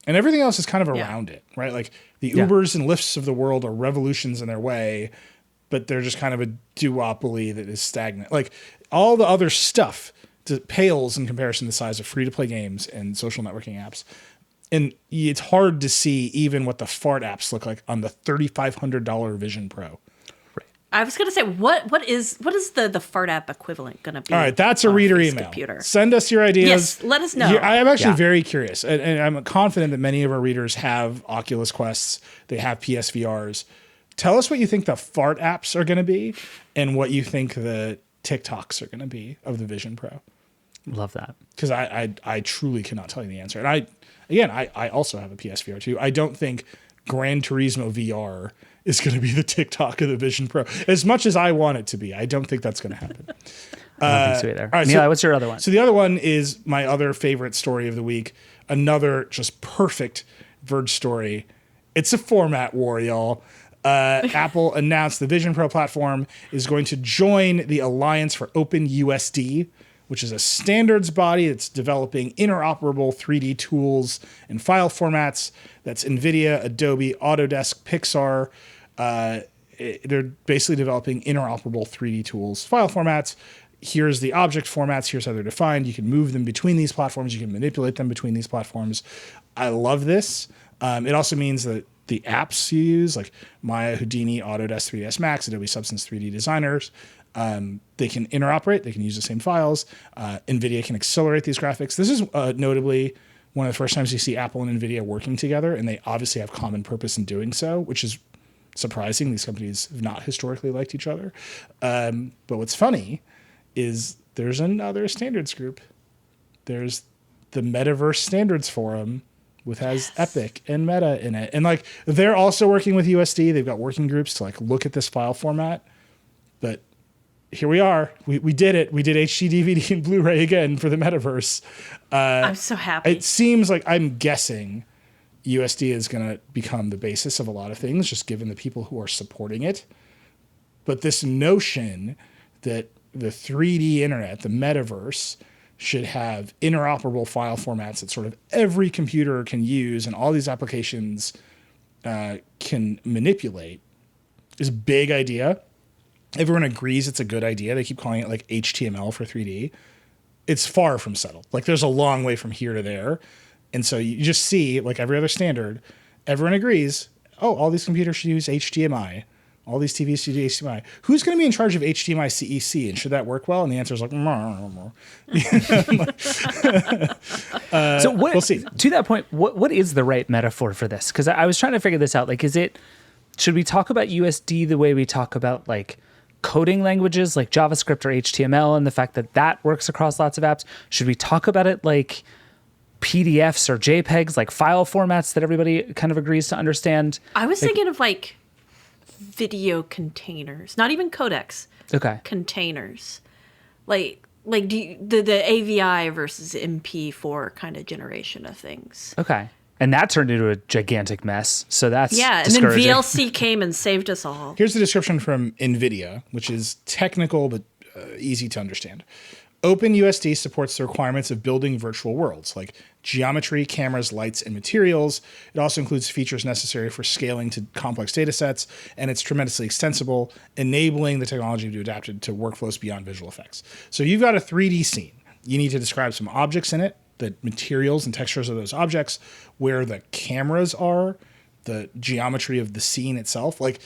And everything else is kind of around it, right? Like the Ubers and Lyfts of the world are revolutions in their way, but they're just kind of a duopoly that is stagnant. Like all the other stuff pales in comparison to the size of free-to-play games and social networking apps. And it's hard to see even what the fart apps look like on the $3,500 Vision Pro. I was going to say, what is the fart app equivalent going to be? All right, that's a reader email. Computer? Send us your ideas. Yes, let us know. I am actually very curious, and I'm confident that many of our readers have Oculus Quests, they have PSVRs. Tell us what you think the fart apps are going to be and what you think the TikToks are going to be of the Vision Pro. Love that. Because I truly cannot tell you the answer. And I also have a PSVR too. I don't think Gran Turismo VR is going to be the TikTok of the Vision Pro. As much as I want it to be, I don't think that's going to happen. I don't think so either. All right, Neil, what's your other one? So the other one is my other favorite story of the week. Another just perfect Verge story. It's a format war, y'all. Apple announced the Vision Pro platform is going to join the Alliance for OpenUSD, which is a standards body that's developing interoperable 3D tools and file formats. That's NVIDIA, Adobe, Autodesk, Pixar. They're basically developing interoperable 3D tools, file formats. Here's the object formats. Here's how they're defined. You can move them between these platforms. You can manipulate them between these platforms. I love this. It also means that the apps you use, like Maya, Houdini, Autodesk 3ds Max, Adobe Substance 3D designers. They can interoperate. They can use the same files. NVIDIA can accelerate these graphics. This is notably one of the first times you see Apple and NVIDIA working together, and they obviously have common purpose in doing so, which is surprising. These companies have not historically liked each other. But what's funny is there's another standards group. There's the Metaverse Standards Forum, which has Epic and Meta in it. And like they're also working with USD. They've got working groups to like look at this file format. But here we are. We did it. We did HD, DVD, and Blu-ray again for the Metaverse. I'm so happy. It seems like, I'm guessing, USD is going to become the basis of a lot of things, just given the people who are supporting it. But this notion that the 3D internet, the metaverse, should have interoperable file formats that sort of every computer can use and all these applications can manipulate is a big idea. Everyone agrees it's a good idea. They keep calling it like HTML for 3D. It's far from settled. Like there's a long way from here to there. And so you just see, like every other standard, everyone agrees, oh, all these computers should use HDMI. All these TVs should use HDMI. Who's going to be in charge of HDMI CEC? And should that work well? And the answer is like, so what, we'll see. To that point, what is the right metaphor for this? Because I was trying to figure this out. Like, should we talk about USD the way we talk about like coding languages like JavaScript or HTML and the fact that that works across lots of apps? Should we talk about it like PDFs or JPEGs, like file formats that everybody kind of agrees to understand? I was thinking of like video containers, not even codecs. Okay. Containers. The AVI versus MP4 kind of generation of things. Okay. And that turned into a gigantic mess. So that's and then VLC came and saved us all. Here's the description from NVIDIA, which is technical but easy to understand. OpenUSD supports the requirements of building virtual worlds, like geometry, cameras, lights, and materials. It also includes features necessary for scaling to complex data sets, and it's tremendously extensible, enabling the technology to be adapted to workflows beyond visual effects. So you've got a 3D scene. You need to describe some objects in it, the materials and textures of those objects, where the cameras are, the geometry of the scene itself. Like,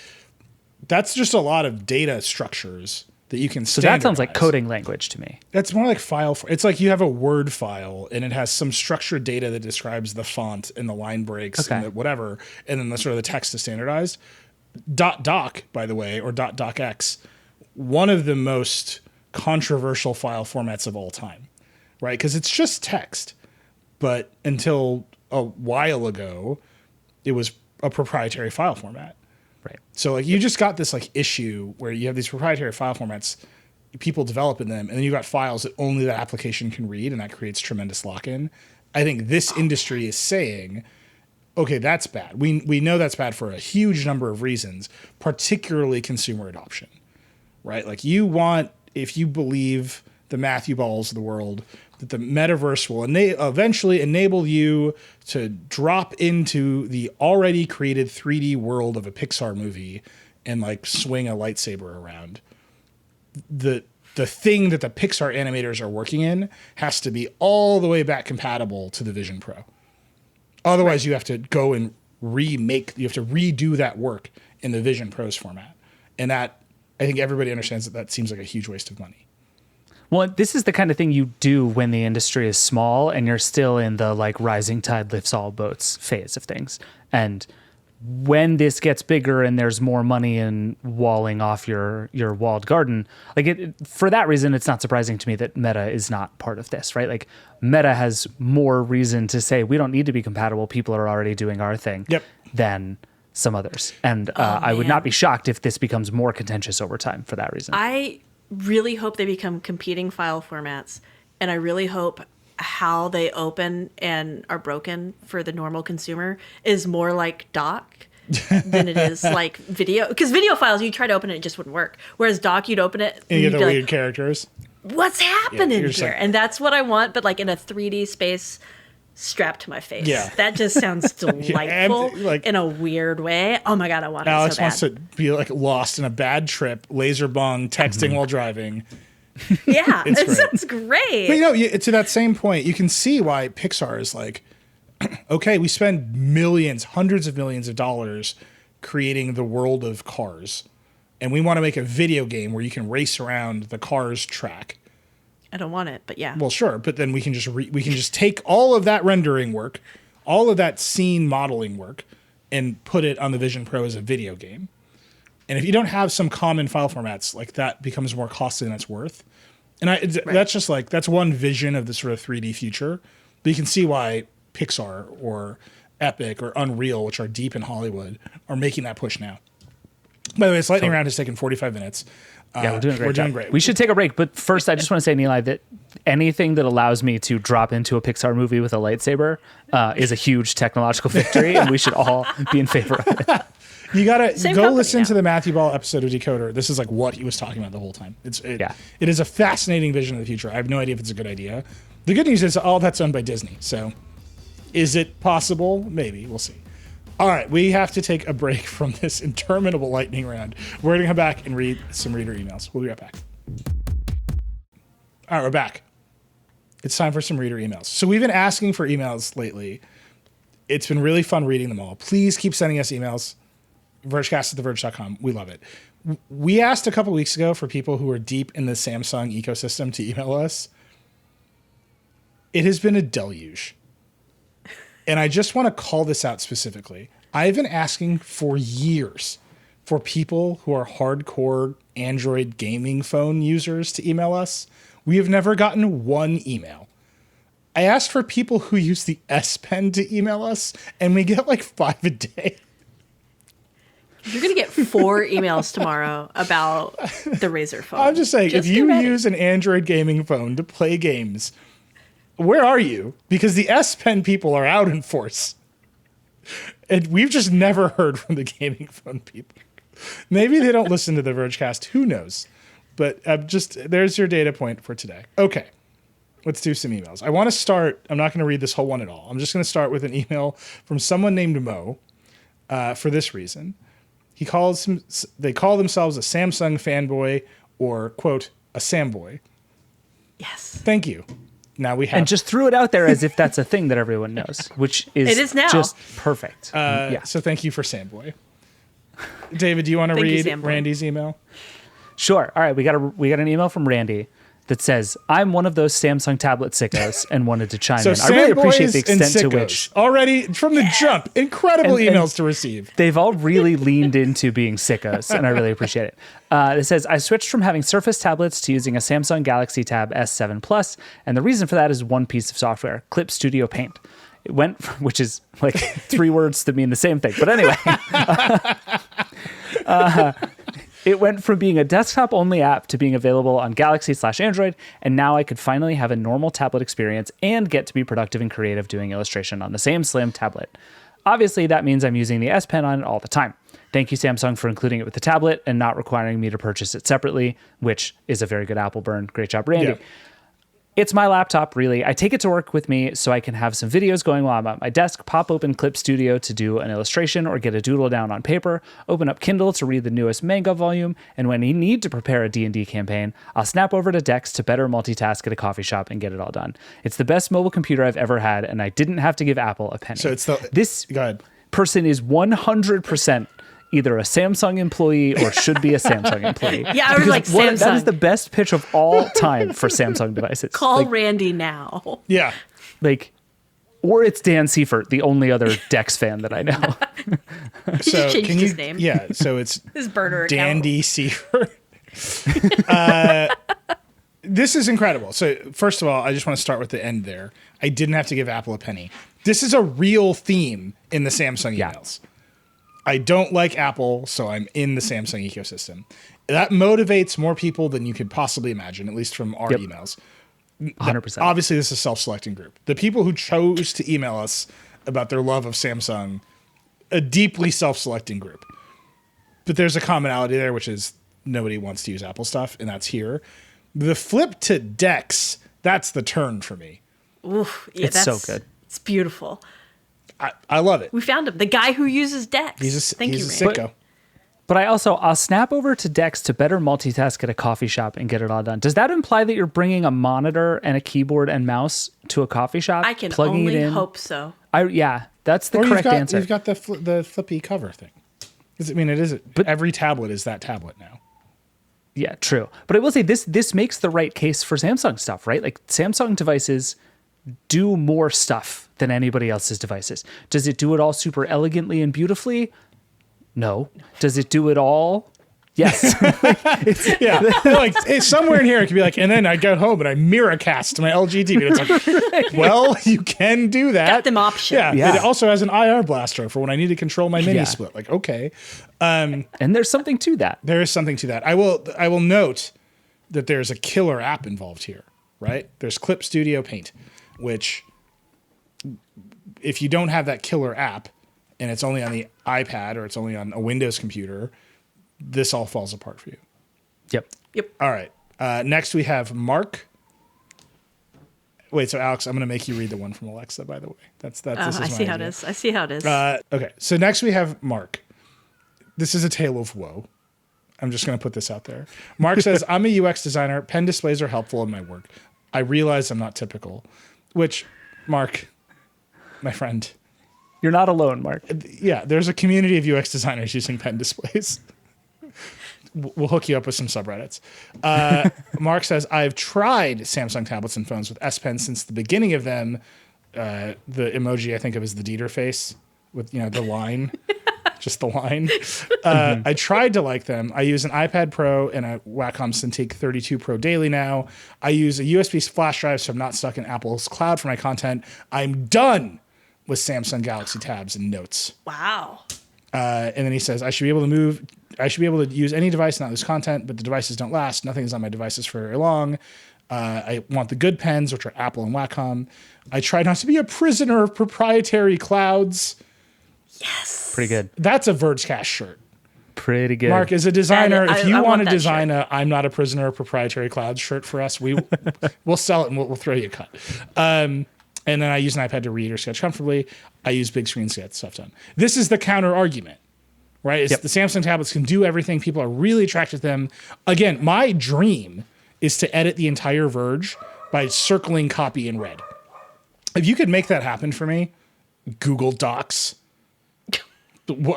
that's just a lot of data structures that you can standardize. So that sounds like coding language to me. That's more like it's like you have a Word file and it has some structured data that describes the font and the line breaks and the whatever, and then the sort of the text is standardized. .doc, by the way, or .docx, one of the most controversial file formats of all time, right? Because it's just text, but until a while ago, it was a proprietary file format. Right. So like you just got this like issue where you have these proprietary file formats, people develop in them, and then you got files that only that application can read, and that creates tremendous lock-in. I think this industry is saying, okay, that's bad. We know that's bad for a huge number of reasons, particularly consumer adoption, right? Like if you believe the Matthew Balls of the world, that the metaverse will eventually enable you to drop into the already created 3D world of a Pixar movie and like swing a lightsaber around. The thing that the Pixar animators are working in has to be all the way back compatible to the Vision Pro. Otherwise, you have to go and you have to redo that work in the Vision Pro's format. And that, I think everybody understands that seems like a huge waste of money. Well, this is the kind of thing you do when the industry is small and you're still in the like rising tide lifts all boats phase of things. And when this gets bigger and there's more money in walling off your walled garden, like for that reason, it's not surprising to me that Meta is not part of this, right? Like Meta has more reason to say we don't need to be compatible. People are already doing our thing than some others. And I would not be shocked if this becomes more contentious over time for that reason. I really hope they become competing file formats, and I really hope how they open and are broken for the normal consumer is more like doc than it is like video. Because video files, you try to open it, it just wouldn't work. Whereas doc, you'd open it and you get the weird like, characters. What's happening here? Like, and that's what I want, but like in a 3D space strapped to my face. Yeah. That just sounds delightful in a weird way. Oh my God, I want Alex it so bad. wants to be like lost in a bad trip, laser bong, texting while driving. Yeah, it great. sounds great. But to that same point, you can see why Pixar is like, okay, we spend millions, hundreds of millions of dollars creating the world of cars, and we want to make a video game where you can race around the car's track. I don't want it, but yeah. Well, sure, but then we can just take all of that rendering work, all of that scene modeling work, and put it on the Vision Pro as a video game. And if you don't have some common file formats, like that becomes more costly than it's worth. And that's just like, that's one vision of the sort of 3D future. But you can see why Pixar or Epic or Unreal, which are deep in Hollywood, are making that push now. By the way, this lightning round has taken 45 minutes. Yeah, we're doing great. We're doing great. We should take a break, but first I just want to say, Nilay, that anything that allows me to drop into a Pixar movie with a lightsaber is a huge technological victory, and we should all be in favor of it. You gotta go listen now. to the Matthew Ball episode of Decoder. This is like what he was talking about the whole time. It is a fascinating vision of the future. I have no idea if it's a good idea. The good news is all that's owned by Disney. So is it possible? Maybe. We'll see. All right, we have to take a break from this interminable lightning round. We're going to come back and read some reader emails. We'll be right back. All right, we're back. It's time for some reader emails. So we've been asking for emails lately. It's been really fun reading them all. Please keep sending us emails. Vergecast@theverge.com. We love it. We asked a couple weeks ago for people who are deep in the Samsung ecosystem to email us. It has been a deluge. And I just want to call this out specifically. I've been asking for years for people who are hardcore Android gaming phone users to email us. We have never gotten one email. I asked for people who use the S Pen to email us, and we get like 5 a day. You're going to get 4 emails tomorrow about the Razer phone. I'm just saying, if you use an Android gaming phone to play games, where are you? Because the S Pen people are out in force. And we've just never heard from the gaming phone people. Maybe they don't listen to the Vergecast. Who knows? But there's your data point for today. Okay, let's do some emails. I want to start. I'm not going to read this whole one at all. I'm just going to start with an email from someone named Mo for this reason. They call themselves a Samsung fanboy or, quote, a Samboy. Yes. Thank you. Now we have. And just threw it out there as if that's a thing that everyone knows, which is, it is now. Just perfect. So thank you for Samboy. David, do you want to read Randy's email? Sure. All right. We got an email from Randy that says, I'm one of those Samsung tablet sickos and wanted to chime in. I really appreciate the extent to which already from the jump, incredible emails to receive. They've all really leaned into being sickos, and I really appreciate it. It says, I switched from having Surface tablets to using a Samsung Galaxy Tab S7 Plus, and the reason for that is one piece of software, Clip Studio Paint. It went, which is like 3 words that mean the same thing. But anyway, it went from being a desktop-only app to being available on Galaxy/Android, and now I could finally have a normal tablet experience and get to be productive and creative doing illustration on the same slim tablet. Obviously, that means I'm using the S Pen on it all the time. Thank you, Samsung, for including it with the tablet and not requiring me to purchase it separately, which is a very good Apple burn. Great job, Randy. Yeah. It's my laptop, really. I take it to work with me so I can have some videos going while I'm at my desk, pop open Clip Studio to do an illustration or get a doodle down on paper, open up Kindle to read the newest manga volume, and when I need to prepare a D&D campaign, I'll snap over to Dex to better multitask at a coffee shop and get it all done. It's the best mobile computer I've ever had, and I didn't have to give Apple a penny. So this go ahead. Person is 100% either a Samsung employee or should be a Samsung employee. Yeah, I was like, Samsung. That is the best pitch of all time for Samsung devices. Call Randy now. Yeah. Or it's Dan Seifert, the only other Dex fan that I know. So changed his name. Yeah, so it's his burner Dan account. D. Seifert. This is incredible. So first of all, I just want to start with the end there. I didn't have to give Apple a penny. This is a real theme in the Samsung emails. I don't like Apple, so I'm in the Samsung ecosystem. That motivates more people than you could possibly imagine, at least from our emails. 100%. Obviously, this is a self-selecting group. The people who chose to email us about their love of Samsung, a deeply self-selecting group. But there's a commonality there, which is nobody wants to use Apple stuff, and that's here. The flip to Dex, that's the turn for me. Oof, yeah, it's so good. It's beautiful. I love it. We found him. The guy who uses Dex. He's a Randy. sicko. But I'll snap over to Dex to better multitask at a coffee shop and get it all done. Does that imply that you're bringing a monitor and a keyboard and mouse to a coffee shop? I can only hope so. That's the Or correct answer. You've got the flippy cover thing. I mean, it is. But every tablet is that tablet now. Yeah, true. But I will say this makes the right case for Samsung stuff, right? Like Samsung devices do more stuff than anybody else's devices. Does it do it all super elegantly and beautifully? No. Does it do it all? Yes. Yeah. Like somewhere in here it could be like, and then I got home and I mirror cast my LG TV. And it's like, well, you can do that. Got them options. Yeah. It also has an IR blaster for when I need to control my mini split. Like, okay. And there's something to that. There is something to that. I will note that there's a killer app involved here, right? There's Clip Studio Paint, which if you don't have that killer app and it's only on the iPad or it's only on a Windows computer, this all falls apart for you. Yep. All right. Next we have Mark. Wait, so Alex, I'm going to make you read the one from Alexa, by the way. This is I see how it is. I see how it is. Okay. So next we have Mark. This is a tale of woe. I'm just going to put this out there. Mark says, I'm a UX designer. Pen displays are helpful in my work. I realize I'm not typical, which, Mark, my friend. You're not alone, Mark. Yeah, there's a community of UX designers using pen displays. We'll hook you up with some subreddits. Mark says, I've tried Samsung tablets and phones with S Pen since the beginning of them. The emoji I think of is the Dieter face with, the line. Just the line. I tried to like them. I use an iPad Pro and a Wacom Cintiq 32 Pro daily now. I use a USB flash drive, so I'm not stuck in Apple's cloud for my content. I'm done with Samsung Galaxy tabs and notes. Wow. And then he says, I should be able to use any device, not lose content, but the devices don't last. Nothing is on my devices for very long. I want the good pens, which are Apple and Wacom. I try not to be a prisoner of proprietary clouds. Yes. Pretty good. That's a Vergecast shirt. Pretty good. Mark, as a designer, if you I want to that design shirt. I'm not a prisoner of proprietary clouds shirt for us, we'll sell it and we'll throw you a cut. And then I use an iPad to read or sketch comfortably. I use big screens to get stuff done. This is the counter argument, right? The Samsung tablets can do everything. People are really attracted to them. Again, my dream is to edit the entire Verge by circling copy in red. If you could make that happen for me, Google Docs,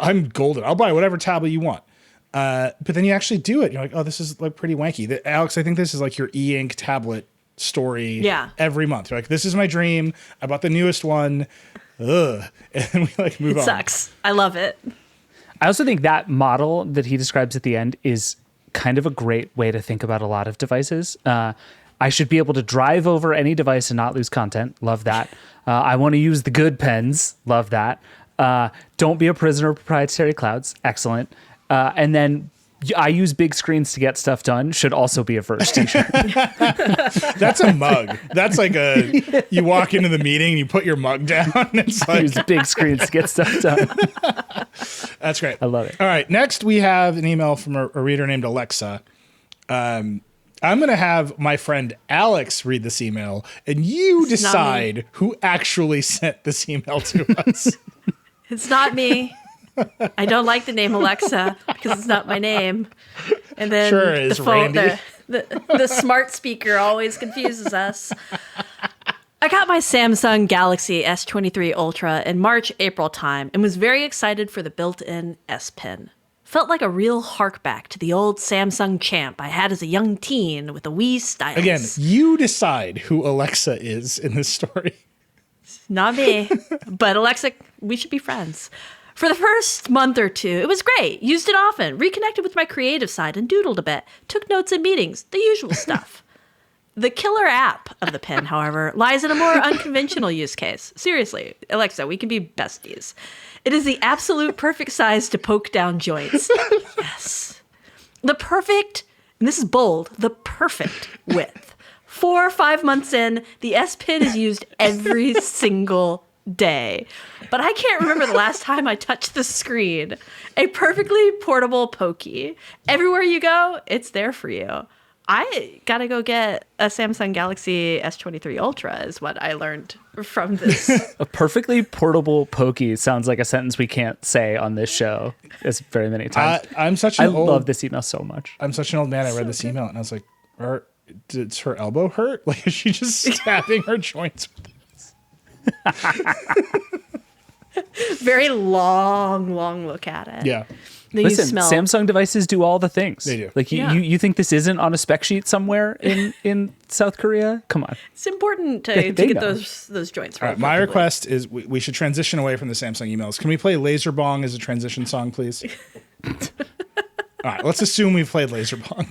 I'm golden. I'll buy whatever tablet you want. But then you actually do it. You're like, oh, this is like pretty wanky. Alex, I think this is like your e-ink tablet story every month. You're like, this is my dream. I bought the newest one. Ugh. And then we move on. It sucks. I love it. I also think that model that he describes at the end is kind of a great way to think about a lot of devices. I should be able to drive over any device and not lose content. Love that. I want to use the good pens. Love that. Don't be a prisoner of proprietary clouds. Excellent. And then I use big screens to get stuff done should also be a Verge t-shirt. That's a mug. That's like you walk into the meeting and you put your mug down. And it's I use big screens to get stuff done. That's great. I love it. All right. Next, we have an email from a reader named Alexa. I'm going to have my friend Alex read this email, and you decide who actually sent this email to us. It's not me. I don't like the name Alexa because it's not my name. And then Sure is, the phone, Randy. the smart speaker always confuses us. I got my Samsung Galaxy S23 Ultra in March-April time and was very excited for the built-in S Pen. Felt like a real harkback to the old Samsung champ I had as a young teen with a Wii stylus. Again, you decide who Alexa is in this story. Not me. But Alexa, we should be friends. For the first month or two, it was great. Used it often, reconnected with my creative side and doodled a bit. Took notes in meetings, the usual stuff. The killer app of the pen, however, lies in a more unconventional use case. Seriously, Alexa, we can be besties. It is the absolute perfect size to poke down joints. Yes. The perfect, and this is bold, the perfect width. 4 or 5 months in, the S Pen is used every single day. But I can't remember the last time I touched the screen. A perfectly portable pokey. Everywhere you go, it's there for you. I gotta go get a Samsung Galaxy S23 Ultra is what I learned from this. A perfectly portable pokey sounds like a sentence we can't say on this show as very many times. I love this email so much. I'm such an old man. I read this email and I was like, does her elbow hurt? Like, is she just stabbing her joints with this? Very long look at it. Yeah. Then Listen, you smell. Samsung devices do all the things. They do. Like Yeah. you think this isn't on a spec sheet somewhere in South Korea? Come on. It's important to They get know. those joints All right. right, my request is we should transition away from the Samsung emails. Can we play Laser Bong as a transition song, please? All right, let's assume we've played Laser Bong.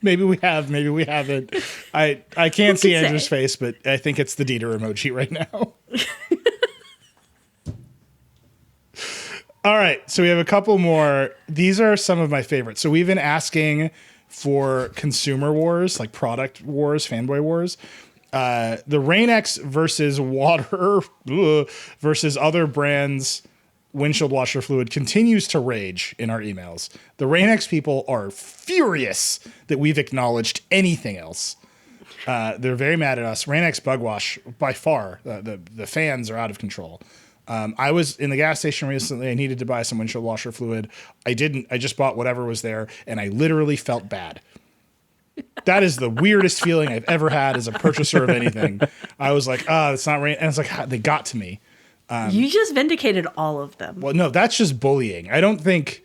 Maybe we have, maybe we haven't. I can't see can Andrew's say? face, but I think it's the Dieter emoji right now. All right, so we have a couple more. These are some of my favorites. So we've been asking for consumer wars, like product wars, fanboy wars. The Rain-X versus water versus other brands' windshield washer fluid continues to rage in our emails. The Rain-X people are furious that we've acknowledged anything else. They're very mad at us. Rain-X bug wash, by far, the fans are out of control. I was in the gas station recently. I needed to buy some windshield washer fluid. I didn't. I just bought whatever was there, and I literally felt bad. That is the weirdest feeling I've ever had as a purchaser of anything. I was like, it's not rain. And it's like, they got to me. You just vindicated all of them. Well, no, that's just bullying. I don't think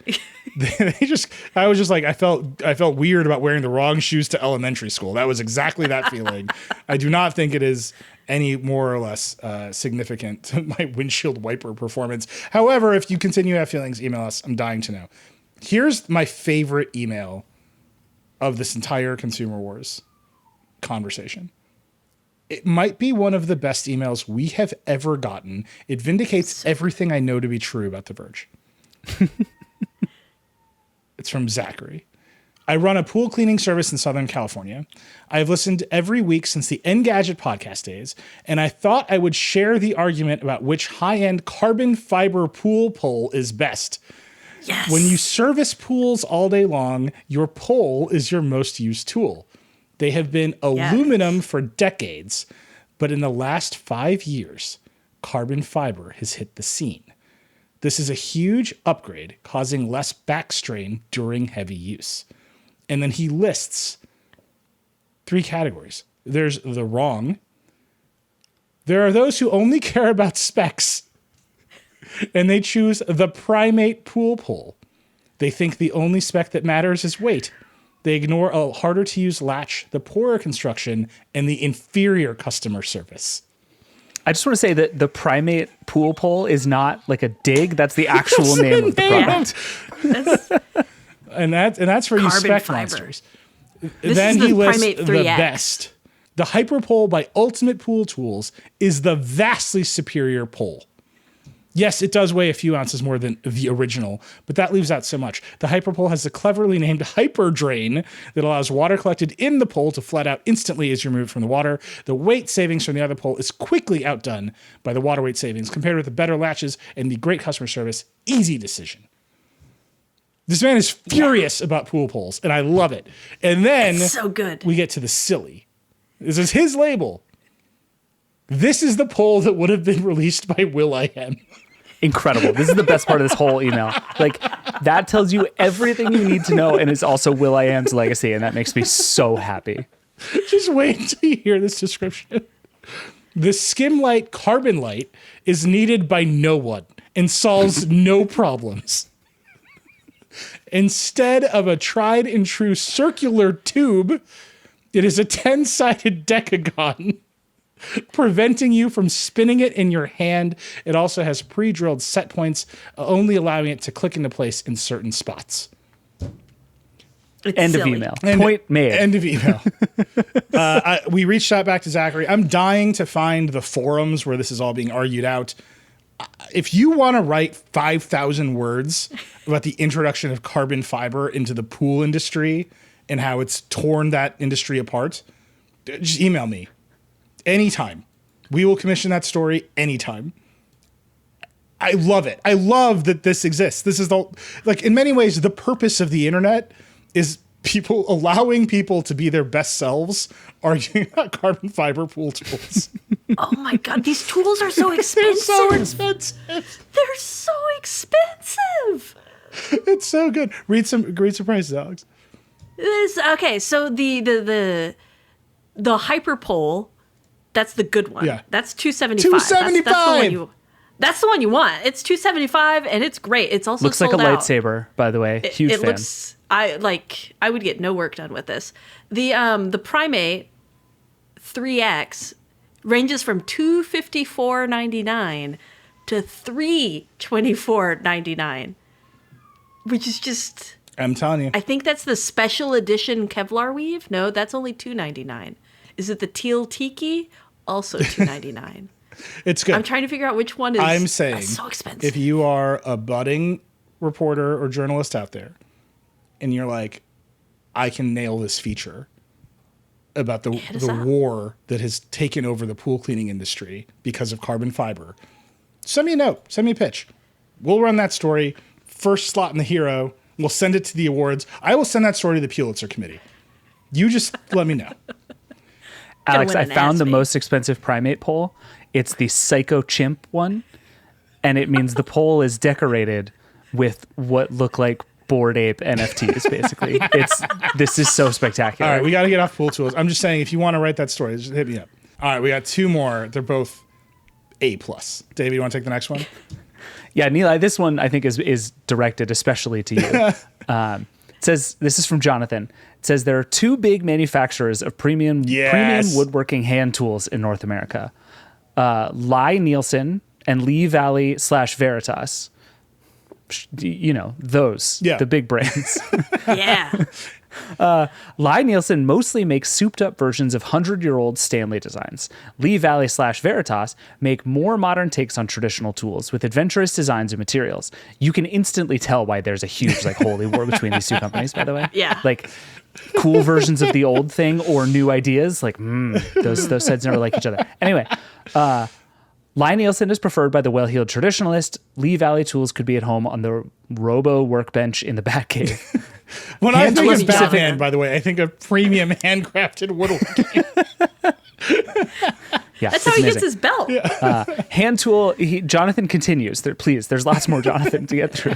I was just like, I felt weird about wearing the wrong shoes to elementary school. That was exactly that feeling. I do not think it is any more or less significant to my windshield wiper performance. However, if you continue to have feelings, email us. I'm dying to know. Here's my favorite email of this entire Consumer Wars conversation. It might be one of the best emails we have ever gotten. It vindicates everything I know to be true about The Verge. It's from Zachary. I run a pool cleaning service in Southern California. I've listened every week since the Engadget podcast days, and I thought I would share the argument about which high-end carbon fiber pool pole is best. Yes. When you service pools all day long, your pole is your most used tool. They have been aluminum for decades, but in the last 5 years, carbon fiber has hit the scene. This is a huge upgrade, causing less back strain during heavy use. And then he lists 3 categories. There's the wrong. There are those who only care about specs, and they choose the primate pool pole. They think the only spec that matters is weight. They ignore a harder to use latch, the poorer construction, and the inferior customer service. I just want to say that the primate pool pole is not like a dig. That's the actual name of the product. And that's for you Carbon spec fiber. monsters. This Then is the he lists Primate the 3X. best. The Hyperpole by Ultimate Pool Tools is the vastly superior pole. Yes, it does weigh a few ounces more than the original, but that leaves out so much. The Hyperpole has the cleverly named Hyper Drain that allows water collected in the pole to flood out instantly as you remove it from the water. The weight savings from the other pole is quickly outdone by the water weight savings compared with the better latches and the great customer service. Easy decision. This man is furious about pool poles, and I love it. And then It's so good. we get to the silly. This is his label. This is the pole that would have been released by Will.i.am. Incredible. This is the best part of this whole email. Like, that tells you everything you need to know and is also Will.i.am's legacy, and that makes me so happy. Just wait until you hear this description. The Skim Light Carbon Light is needed by no one and solves no problems. Instead of a tried and true circular tube, it is a 10-sided decagon, preventing you from spinning it in your hand. It also has pre-drilled set points, only allowing it to click into place in certain spots. It's End silly. of email. Point made. End of email. We reached out back to Zachary. I'm dying to find the forums where this is all being argued out. If you want to write 5,000 words about the introduction of carbon fiber into the pool industry and how it's torn that industry apart, just email me anytime. We will commission that story anytime. I love it. I love that this exists. This is in many ways, the purpose of the internet is allowing people to be their best selves, arguing about carbon fiber pool tools. Oh my God, these tools are so They're expensive. so expensive. They're so expensive. It's so good. Read some prices, Alex. Okay, so the hyperpole, that's the good one. Yeah. That's $275. That's the one $275. you. That's the one you want. It's $275 and it's great. It's also Looks like a sold out. lightsaber, by the way. Huge It fan. looks. I would get no work done with this. The Primate 3X ranges from $254.99 to $324.99, which is just. I'm telling you. I think that's the special edition Kevlar weave. No, that's only $299. Is it the teal tiki? Also $299. It's good. I'm trying to figure out which one is. I'm saying so expensive. if you are a budding reporter or journalist out there and you're like, I can nail this feature about the war that has taken over the pool cleaning industry because of carbon fiber, send me a note. Send me a pitch. We'll run that story. First slot in the Hero. We'll send it to the awards. I will send that story to the Pulitzer Committee. You just let me know. Alex, I found the most expensive primate pole. It's the Psycho Chimp one, and it means the pole is decorated with what look like Bored Ape NFTs, basically. This is so spectacular. All right, we got to get off pool tools. I'm just saying, if you want to write that story, just hit me up. All right, we got two more. They're both A+. David, you want to take the next one? Yeah, Neil, this one I think is directed especially to you. It says, this is from Jonathan. It says, there are two big manufacturers of premium woodworking hand tools in North America. Lie Nielsen and Lee Valley / Veritas. You know, the big brands. Yeah. Lie Nielsen mostly makes souped up versions of 100-year-old Stanley designs. Lee Valley / Veritas make more modern takes on traditional tools with adventurous designs and materials. You can instantly tell why there's a huge holy war between these two companies, by the way. Yeah. Cool versions of the old thing or new ideas. Those sides never like each other. Anyway, Lie Nielsen is preferred by the well-heeled traditionalist. Lee Valley tools could be at home on the Robo workbench in the Batcave. When I think of Batman, by the way, I think of premium handcrafted woodworking. Yeah, that's how he amazing. gets his belt. Hand tool. Jonathan continues. There's lots more Jonathan to get through.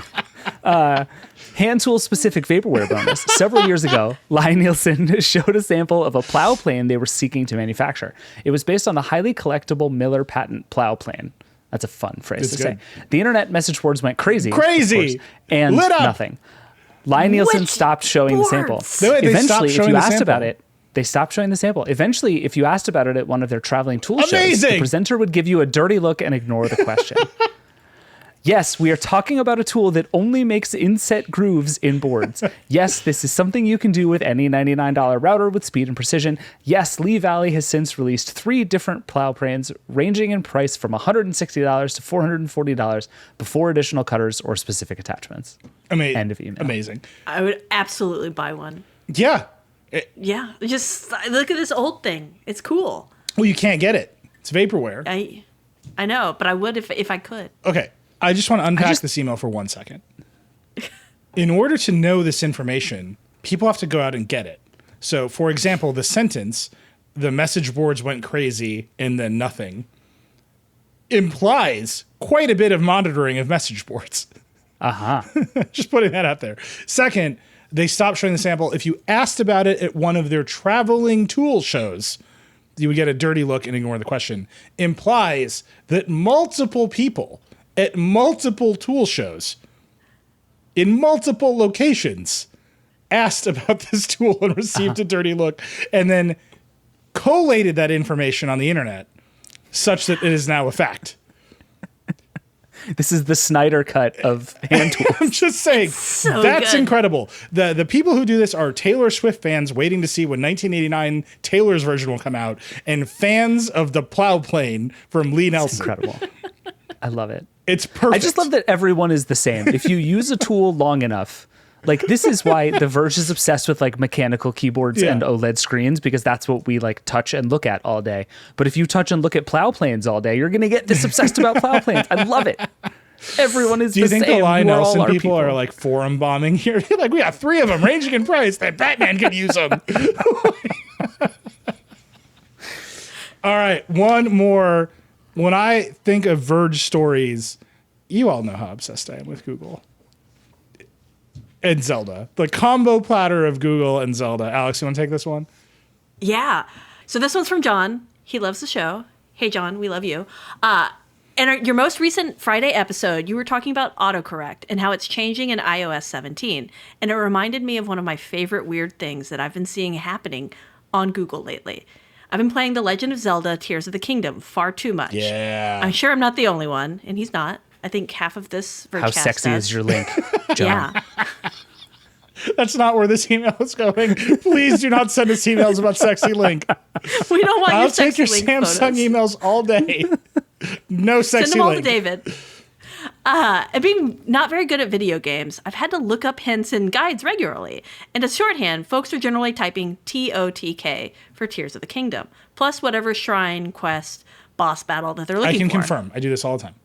Hand tool specific vaporware bonus. Several years ago, Lie Nielsen showed a sample of a plow plane they were seeking to manufacture. It was based on the highly collectible Miller patent plow plane. That's a fun phrase to say. The internet message boards went crazy. And lit up. Nothing. Lie Nielsen stopped showing the sample. Eventually, if you asked about it, they stopped showing the sample. Eventually, if you asked about it at one of their traveling tool shows, the presenter would give you a dirty look and ignore the question. Yes, we are talking about a tool that only makes inset grooves in boards. Yes, this is something you can do with any $99 router with speed and precision. Yes, Lee Valley has since released 3 different plow planes ranging in price from $160 to $440 before additional cutters or specific attachments. End of email. Amazing. I would absolutely buy one. Yeah. Yeah. Just look at this old thing. It's cool. Well, you can't get it. It's vaporware. I know, but I would if I could. Okay. I just want to unpack this email for 1 second. In order to know this information, people have to go out and get it. So, for example, the sentence, the message boards went crazy and then nothing, implies quite a bit of monitoring of message boards. Just putting that out there. Second, they stopped showing the sample. If you asked about it at one of their traveling tool shows, you would get a dirty look and ignore the question. Implies that multiple people at multiple tool shows in multiple locations asked about this tool and received a dirty look and then collated that information on the internet such that it is now a fact. This is the Snyder cut of hand tools. I'm just saying, that's good. Incredible. The people who do this are Taylor Swift fans waiting to see when 1989 Taylor's version will come out and fans of the plow plane from Lee Nelson. Incredible. I love it. It's perfect. I just love that everyone is the same. If you use a tool long enough, this is why the Verge is obsessed with mechanical keyboards and OLED screens, because that's what we touch and look at all day. But if you touch and look at plow planes all day, you're going to get this obsessed about plow planes. I love it. Everyone is the same. Do you think the Lie Nelson people are forum bombing here? We got 3 of them ranging in price that Batman could use them. All right, one more. When I think of Verge stories, you all know how obsessed I am with Google and Zelda. The combo platter of Google and Zelda. Alex, you want to take this one? Yeah. So this one's from John. He loves the show. Hey, John, we love you. In your most recent Friday episode, you were talking about autocorrect and how it's changing in iOS 17. And it reminded me of one of my favorite weird things that I've been seeing happening on Google lately. I've been playing The Legend of Zelda Tears of the Kingdom far too much. Yeah. I'm sure I'm not the only one, and he's not. I think half of this Vergecast How sexy does. is your link, John? Yeah. That's not where this email is going. Please do not send us emails about sexy link. We don't want I'll your take sexy your link Samsung photos. emails all day. No sexy Send them all link. to David. And being not very good at video games, I've had to look up hints and guides regularly. And as shorthand, folks are generally typing TOTK for Tears of the Kingdom, plus whatever shrine, quest, boss battle that they're looking I can for. confirm. I do this all the time.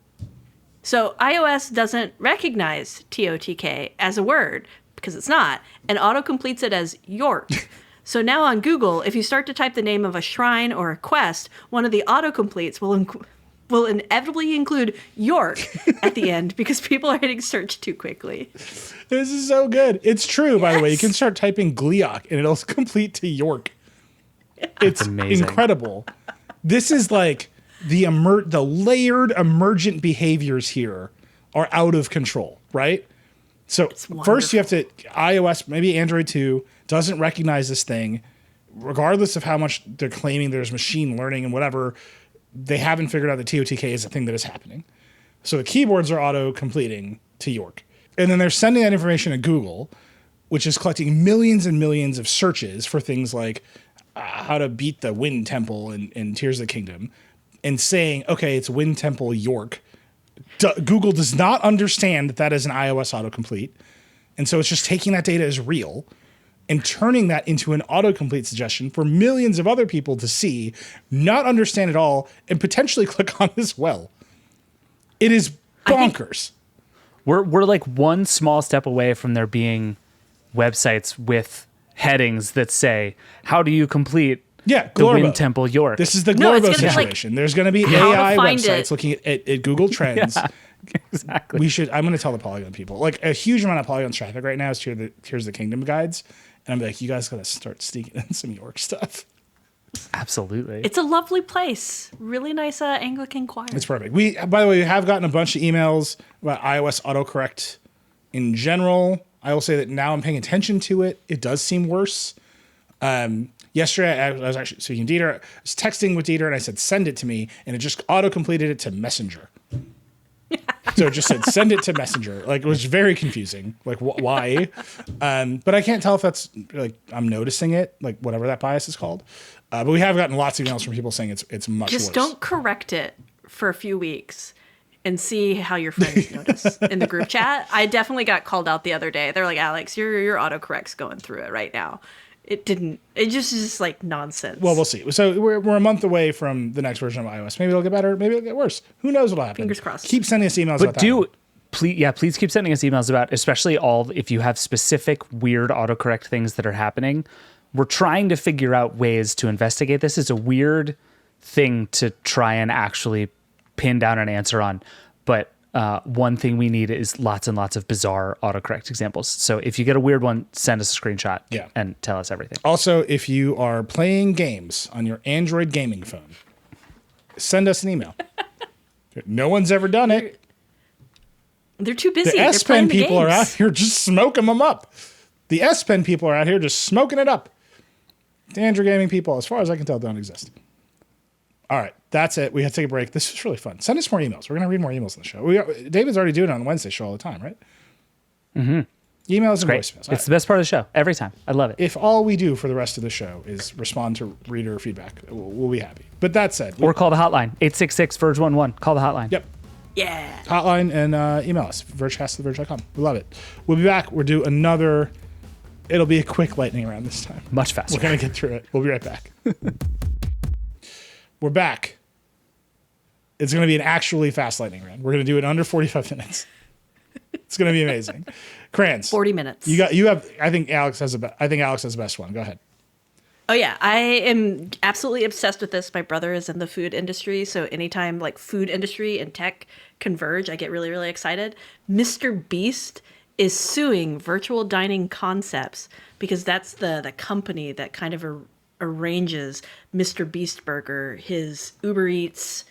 So iOS doesn't recognize TOTK as a word because it's not, and auto-completes it as York. So now on Google, if you start to type the name of a shrine or a quest, one of the autocompletes will inevitably include York at the end because people are hitting search too quickly. This is so good. It's true, by the way. You Yes. can start typing Gleok and it'll complete to York. It's amazing. incredible. This is like the layered emergent behaviors here are out of control, right? So first you have to, iOS, maybe Android 2, doesn't recognize this thing, regardless of how much they're claiming there's machine learning and whatever, they haven't figured out that TOTK is a thing that is happening. So the keyboards are auto-completing to York. And then they're sending that information to Google, which is collecting millions and millions of searches for things like how to beat the Wind Temple in Tears of the Kingdom, and saying, okay, it's Wind Temple York. Google does not understand that that is an iOS autocomplete. And so it's just taking that data as real and turning that into an autocomplete suggestion for millions of other people to see, not understand at all, and potentially click on as well. It is bonkers. We're like one small step away from there being websites with headings that say, how do you complete Yeah, the Glorbo. Wind Temple York? This is the No, it's Glorbo gonna be like situation. There's going to be how to AI find websites it. looking at Google Trends. exactly. I'm going to tell the Polygon people. Like, a huge amount of Polygon's traffic right now is Here's the Kingdom guides. And I'm like, you guys got to start sneaking in some York stuff. Absolutely. It's a lovely place. Really nice Anglican choir. It's perfect. By the way, we have gotten a bunch of emails about iOS autocorrect in general. I will say that now I'm paying attention to it. It does seem worse. Yesterday, I was actually speaking to Dieter. I was texting with Dieter, and I said, send it to me. And it just auto-completed it to Messenger. So it just said, send it to Messenger. Like, it was very confusing. Like, why? But I can't tell if that's, like, I'm noticing it, like, whatever that bias is called. But we have gotten lots of emails from people saying it's much Just worse. don't correct it for a few weeks and see how your friends notice in the group chat. I definitely got called out the other day. They're like, Alex, your autocorrect's going through it right now. It didn't. It just is like nonsense. Well, we'll see. So we're a month away from the next version of iOS. Maybe it'll get better. Maybe it'll get worse. Who knows what'll happen? Fingers crossed. Keep sending us emails about But that. please keep sending us emails about, especially if you have specific weird autocorrect things that are happening. We're trying to figure out ways to investigate this. It's a weird thing to try and actually pin down an answer on. But one thing we need is lots and lots of bizarre autocorrect examples. So if you get a weird one, send us a screenshot and tell us everything. Also, if you are playing games on your Android gaming phone, send us an email. No one's ever done it. They're too busy. The They're S playing Pen the people are out games. here just smoking them up. The S Pen people are out here just smoking it up. The Android gaming people, as far as I can tell, don't exist. All right, that's it. We have to take a break. This is really fun. Send us more emails. We're going to read more emails on the show. David's already doing it on the Wednesday show all the time, right? Mm-hmm. Emails and Great. voicemails. It's the best part of the show. Every time. I love it. If all we do for the rest of the show is respond to reader feedback, we'll be happy. But that said, Or call the hotline, 866-VERGE11. Call the hotline. Yep. Yeah. Hotline and email us, vergecast@verge.com. We love it. We'll be back. We'll do another. It'll be a quick lightning round this time. Much faster. We're going to get through it. We'll be right back. We're back. It's going to be an actually fast lightning round. We're going to do it under 45 minutes. It's going to be amazing. Crayons. 40 minutes. You have. I think Alex has the best one. Go ahead. Oh yeah, I am absolutely obsessed with this. My brother is in the food industry, so anytime like food industry and tech converge, I get really, really excited. Mr. Beast is suing Virtual Dining Concepts because that's the company that kind of arranges Mr. Beast Burger, his Uber Eats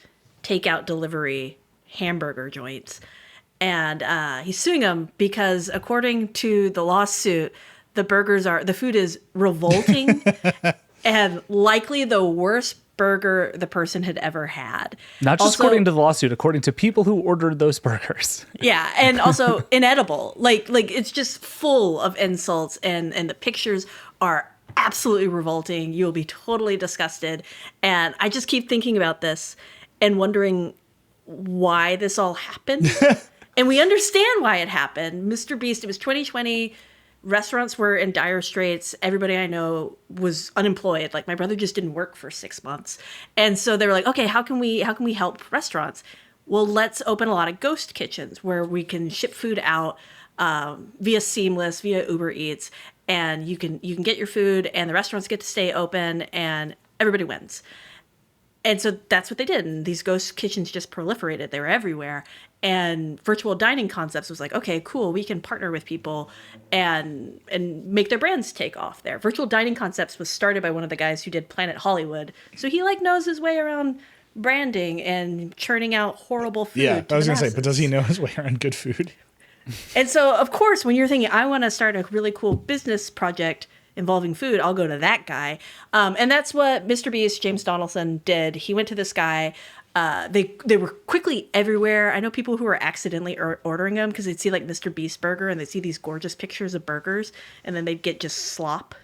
takeout delivery hamburger joints. And he's suing them because according to the lawsuit, the food is revolting and likely the worst burger the person had ever had. Not just Also, according to the lawsuit, according to people who ordered those burgers. yeah, and also inedible. Like it's just full of insults, and the pictures are absolutely revolting. You'll be totally disgusted. And I just keep thinking about this and wondering why this all happened. And we understand why it happened. Mr. Beast, it was 2020. Restaurants were in dire straits. Everybody I know was unemployed. Like my brother just didn't work for 6 months. And so they were like, okay, how can we help restaurants? Well, let's open a lot of ghost kitchens where we can ship food out via Seamless, via Uber Eats, and you can get your food and the restaurants get to stay open and everybody wins. And so that's what they did. And these ghost kitchens just proliferated. They were everywhere. And virtual dining concepts was like, okay, cool. We can partner with people and make their brands take off there. Virtual dining concepts was started by one of the guys who did Planet Hollywood. So he like knows his way around branding and churning out horrible food. Yeah, I was going to say, but does he know his way around good food? And so, of course, when you're thinking, I want to start a really cool business project involving food, I'll go to that guy. And that's what Mr. Beast, James Donaldson, did. He went to this guy. They were quickly everywhere. I know people who were accidentally ordering them because they'd see like Mr. Beast burger and they'd see these gorgeous pictures of burgers and then they'd get just slop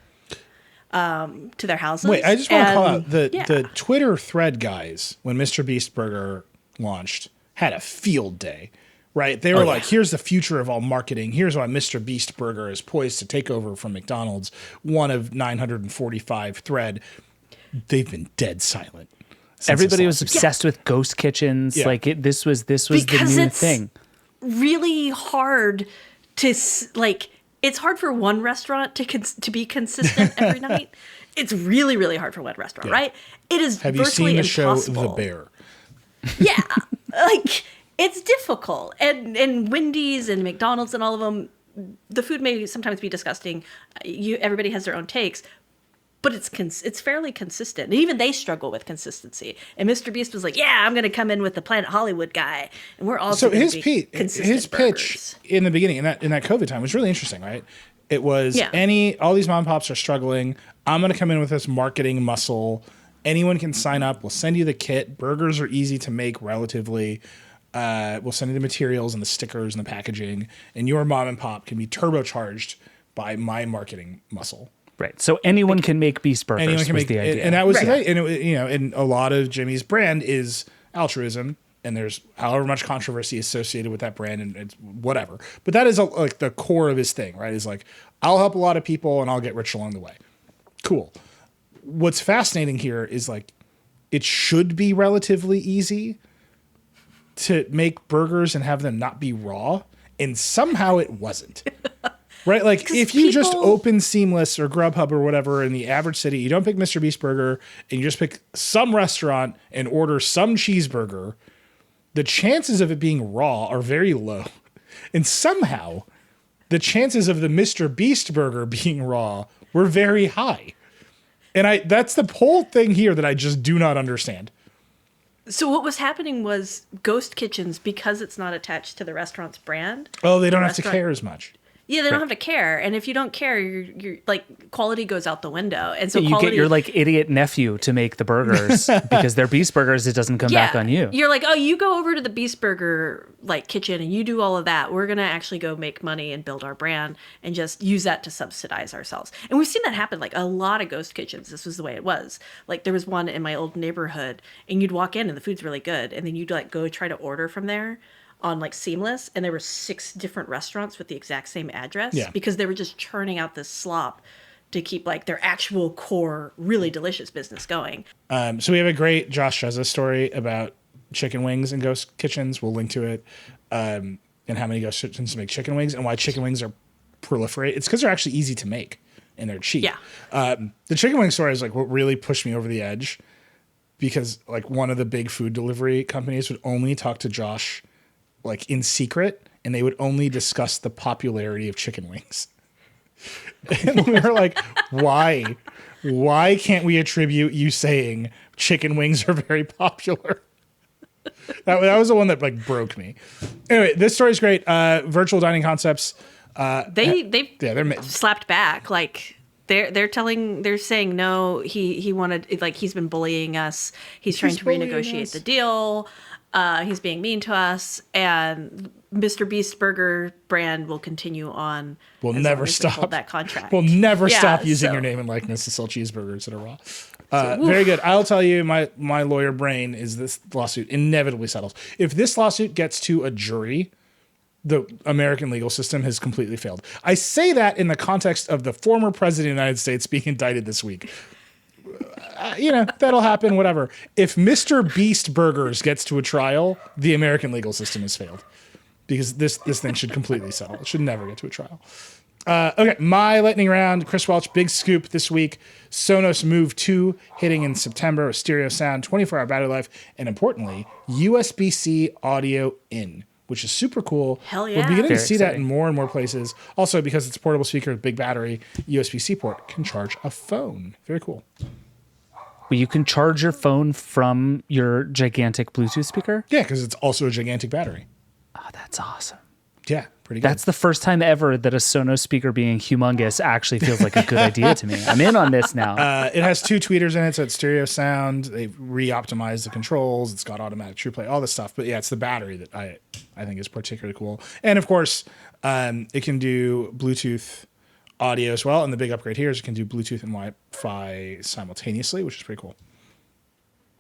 to their houses. Wait, I just want to call out the Twitter thread guys when Mr. Beast Burger launched had a field day. Right. They were like, here's the future of all marketing. Here's why Mr. Beast Burger is poised to take over from McDonald's. One of 945 thread. They've been dead silent. Everybody was obsessed with ghost kitchens. Yeah. Like this was because the new thing. Really hard to like. It's hard for one restaurant to be consistent every night. It's really, really hard for one restaurant, right? It is. Have you seen the impossible. show The Bear? Yeah, like. It's difficult. And Wendy's and McDonald's and all of them, the food may sometimes be disgusting. Everybody has their own takes, but it's fairly consistent. And even they struggle with consistency. And Mr. Beast was like, yeah, I'm going to come in with the Planet Hollywood guy. And we're also his pitch in the beginning, in that COVID time, was really interesting, right? It was all these mom and pops are struggling. I'm going to come in with this marketing muscle. Anyone can sign up. We'll send you the kit. Burgers are easy to make relatively. We'll send you the materials and the stickers and the packaging, and your mom and pop can be turbocharged by my marketing muscle. Right. So anyone can make Beast Burgers. Anyone can make the idea, and that was right. And and a lot of Jimmy's brand is altruism, and there's however much controversy associated with that brand, and it's whatever. But that is like the core of his thing, right? Is like, I'll help a lot of people, and I'll get rich along the way. Cool. What's fascinating here is like, it should be relatively easy to make burgers and have them not be raw, and somehow it wasn't. Right? Like if you just open Seamless or Grubhub or whatever in the average city, you don't pick Mr. Beast Burger and you just pick some restaurant and order some cheeseburger, the chances of it being raw are very low. And somehow the chances of the Mr. Beast Burger being raw were very high. And that's the whole thing here that I just do not understand. So what was happening was ghost kitchens, because it's not attached to the restaurant's brand. Oh, they don't have to care as much. Yeah, they don't have to care. And if you don't care, you're like, quality goes out the window. And so you get your like idiot nephew to make the burgers because they're Beast Burgers. It doesn't come back on you. You're like, oh, you go over to the Beast Burger like kitchen and you do all of that. We're going to actually go make money and build our brand and just use that to subsidize ourselves. And we've seen that happen. Like a lot of ghost kitchens. This was the way it was. Like there was one in my old neighborhood and you'd walk in and the food's really good. And then you'd like go try to order from there on like Seamless, and there were 6 different restaurants with the exact same address because they were just churning out this slop to keep like their actual core really delicious business going. So we have a great Josh Trezza story about chicken wings and ghost kitchens. We'll link to it, and how many ghost kitchens make chicken wings and why chicken wings are proliferate. It's because they're actually easy to make and they're cheap. The chicken wing story is like what really pushed me over the edge, because like one of the big food delivery companies would only talk to Josh like in secret, and they would only discuss the popularity of chicken wings. And we were like, why? Why can't we attribute you saying chicken wings are very popular? That was the one that like broke me. Anyway, this story's great. Virtual dining concepts. They've slapped back. Like they're saying no. He wanted, like, he's been bullying us. He's trying to renegotiate the deal. He's being mean to us, and Mr. Beast Burger brand will continue on. We'll never stop that contract. We'll never stop using your name and likeness to sell cheeseburgers that are raw. Very good. I'll tell you, my lawyer brain is this lawsuit inevitably settles. If this lawsuit gets to a jury, the American legal system has completely failed. I say that in the context of the former president of the United States being indicted this week. That'll happen, whatever. If Mr. Beast Burgers gets to a trial, the American legal system has failed. Because this thing should completely settle. It should never get to a trial. Okay, my lightning round. Chris Welch, big scoop this week. Sonos Move 2 hitting in September with stereo sound, 24-hour battery life, and importantly, USB-C audio in, which is super cool. Hell yeah. We're beginning to see that exciting. in more and more places. Also, because it's a portable speaker with big battery, USB-C port can charge a phone. Very cool. Well, you can charge your phone from your gigantic Bluetooth speaker? Yeah, because it's also a gigantic battery. Oh, that's awesome. Yeah, pretty good. That's the first time ever that a Sonos speaker being humongous actually feels like a good idea to me. I'm in on this now. It has 2 tweeters in it, so it's stereo sound. They've re-optimized the controls. It's got automatic true play, all this stuff. But yeah, it's the battery that I think is particularly cool. And of course, it can do Bluetooth audio as well. And the big upgrade here is it can do Bluetooth and Wi-Fi simultaneously, which is pretty cool.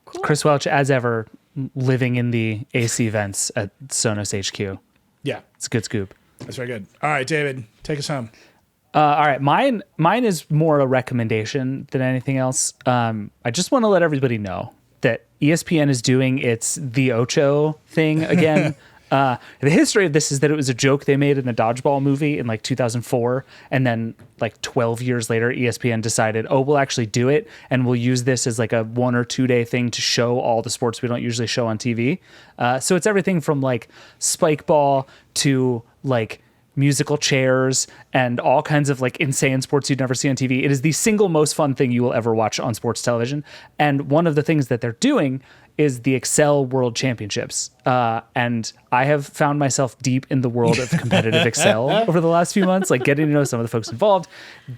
Cool. Chris Welch, as ever, living in the AC vents at Sonos HQ. Yeah, It's a good scoop. that's very good. All right, David, take us home. All right, mine is more a recommendation than anything else. I just want to let everybody know that ESPN is doing its The Ocho thing again. The history of this is that it was a joke they made in the Dodgeball movie in like 2004, and then like 12 years later, ESPN decided, oh, we'll actually do it, and we'll use this as like a 1 or 2 day thing to show all the sports we don't usually show on TV. So it's everything from like spike ball to like musical chairs and all kinds of like insane sports you'd never see on TV. It is the single most fun thing you will ever watch on sports television. And one of the things that they're doing is the Excel World Championships. And I have found myself deep in the world of competitive Excel over the last few months, like getting to know some of the folks involved.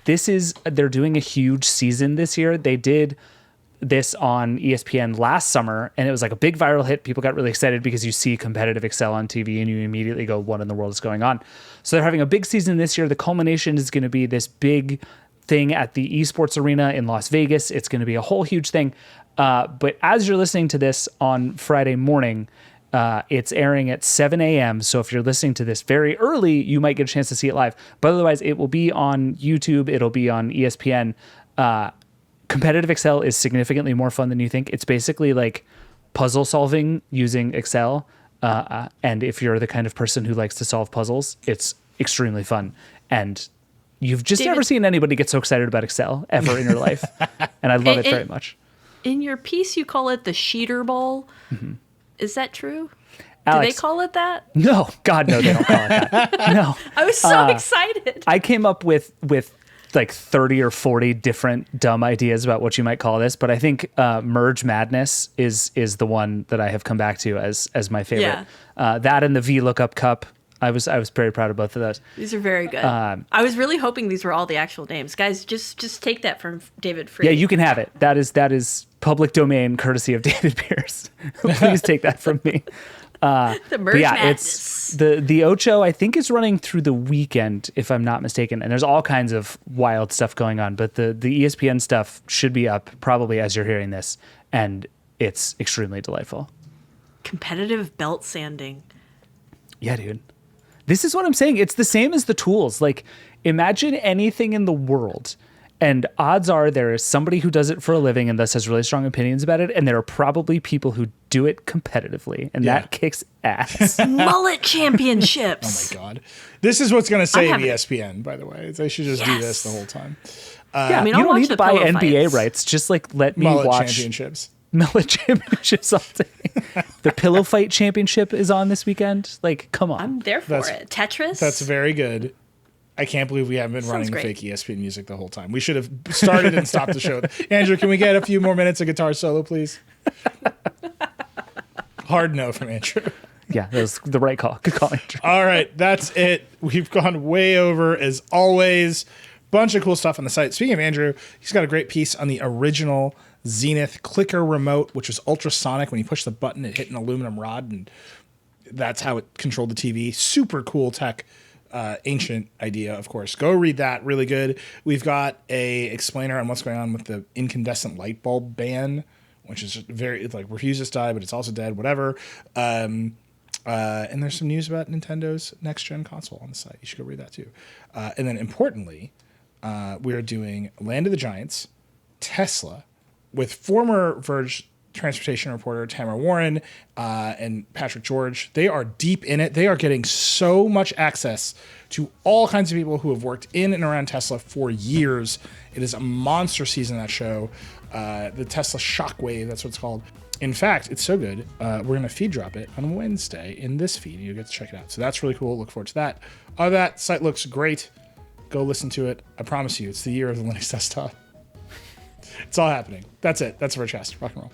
They're doing a huge season this year. They did this on ESPN last summer, and it was like a big viral hit. People got really excited because you see competitive Excel on TV and you immediately go, what in the world is going on? So they're having a big season this year. The culmination is going to be this big thing at the esports arena in Las Vegas. It's going to be a whole huge thing. But as you're listening to this on Friday morning, it's airing at 7 a.m. So if you're listening to this very early, you might get a chance to see it live. But otherwise, it will be on YouTube. It'll be on ESPN. Competitive Excel is significantly more fun than you think. It's basically like puzzle solving using Excel. And if you're the kind of person who likes to solve puzzles, it's extremely fun. And you've just never seen anybody get so excited about Excel ever in your life. And I love it very much. In your piece, you call it the Sheeter Bowl. Mm-hmm. Is that true? Alex, do they call it that? No. God, no, they don't call it that. No. I was so excited. I came up with like 30 or 40 different dumb ideas about what you might call this, but I think Merge Madness is the one that I have come back to as my favorite. Yeah. That and the VLOOKUP Cup. I was very proud of both of those. These are very good. I was really hoping these were all the actual names. Guys, just take that from David Free. Yeah, you can have it. That is public domain courtesy of David Pierce. Please take that from me. The Merge Madness. It's the Ocho, I think, is running through the weekend, if I'm not mistaken. And there's all kinds of wild stuff going on. But the ESPN stuff should be up probably as you're hearing this. And it's extremely delightful. Competitive belt sanding. Yeah, dude. This is what I'm saying. It's the same as the tools. Like, imagine anything in the world, and odds are there is somebody who does it for a living and thus has really strong opinions about it, and there are probably people who do it competitively, and that kicks ass. Mullet championships. Oh my God. This is what's going to save ESPN, by the way. They should just do this the whole time. Yeah, I mean, you don't need to buy NBA fights. Rights. Just like let me Mullet watch championships. Mullet championships all day. The pillow fight championship is on this weekend. Like, come on. I'm there for it. Tetris. That's very good. I can't believe we haven't been running fake ESPN music the whole time. We should have started and stopped the show. Andrew, can we get a few more minutes of guitar solo, please? Hard no from Andrew. Yeah, that was the right call. Good call, Andrew. All right, that's it. We've gone way over as always. Bunch of cool stuff on the site. Speaking of Andrew, he's got a great piece on the original Zenith clicker remote, which was ultrasonic. When you push the button, it hit an aluminum rod, and that's how it controlled the TV. Super cool tech. Ancient idea, of course. Go read that. Really good. We've got a explainer on what's going on with the incandescent light bulb ban, which is very, it's like refuses to die, but it's also dead. Whatever. And there's some news about Nintendo's next gen console on the site. You should go read that too. And then importantly, we are doing Land of the Giants, Tesla, with former Verge transportation reporter Tamara Warren and Patrick George. They are deep in it. They are getting so much access to all kinds of people who have worked in and around Tesla for years. It is a monster season of that show. The Tesla Shockwave, that's what it's called. In fact, it's so good, we're going to feed drop it on Wednesday in this feed. You'll get to check it out. So that's really cool. Look forward to that. That site looks great. Go listen to it. I promise you, it's the year of the Linux desktop. It's all happening. That's it. That's Vergecast. Rock and roll.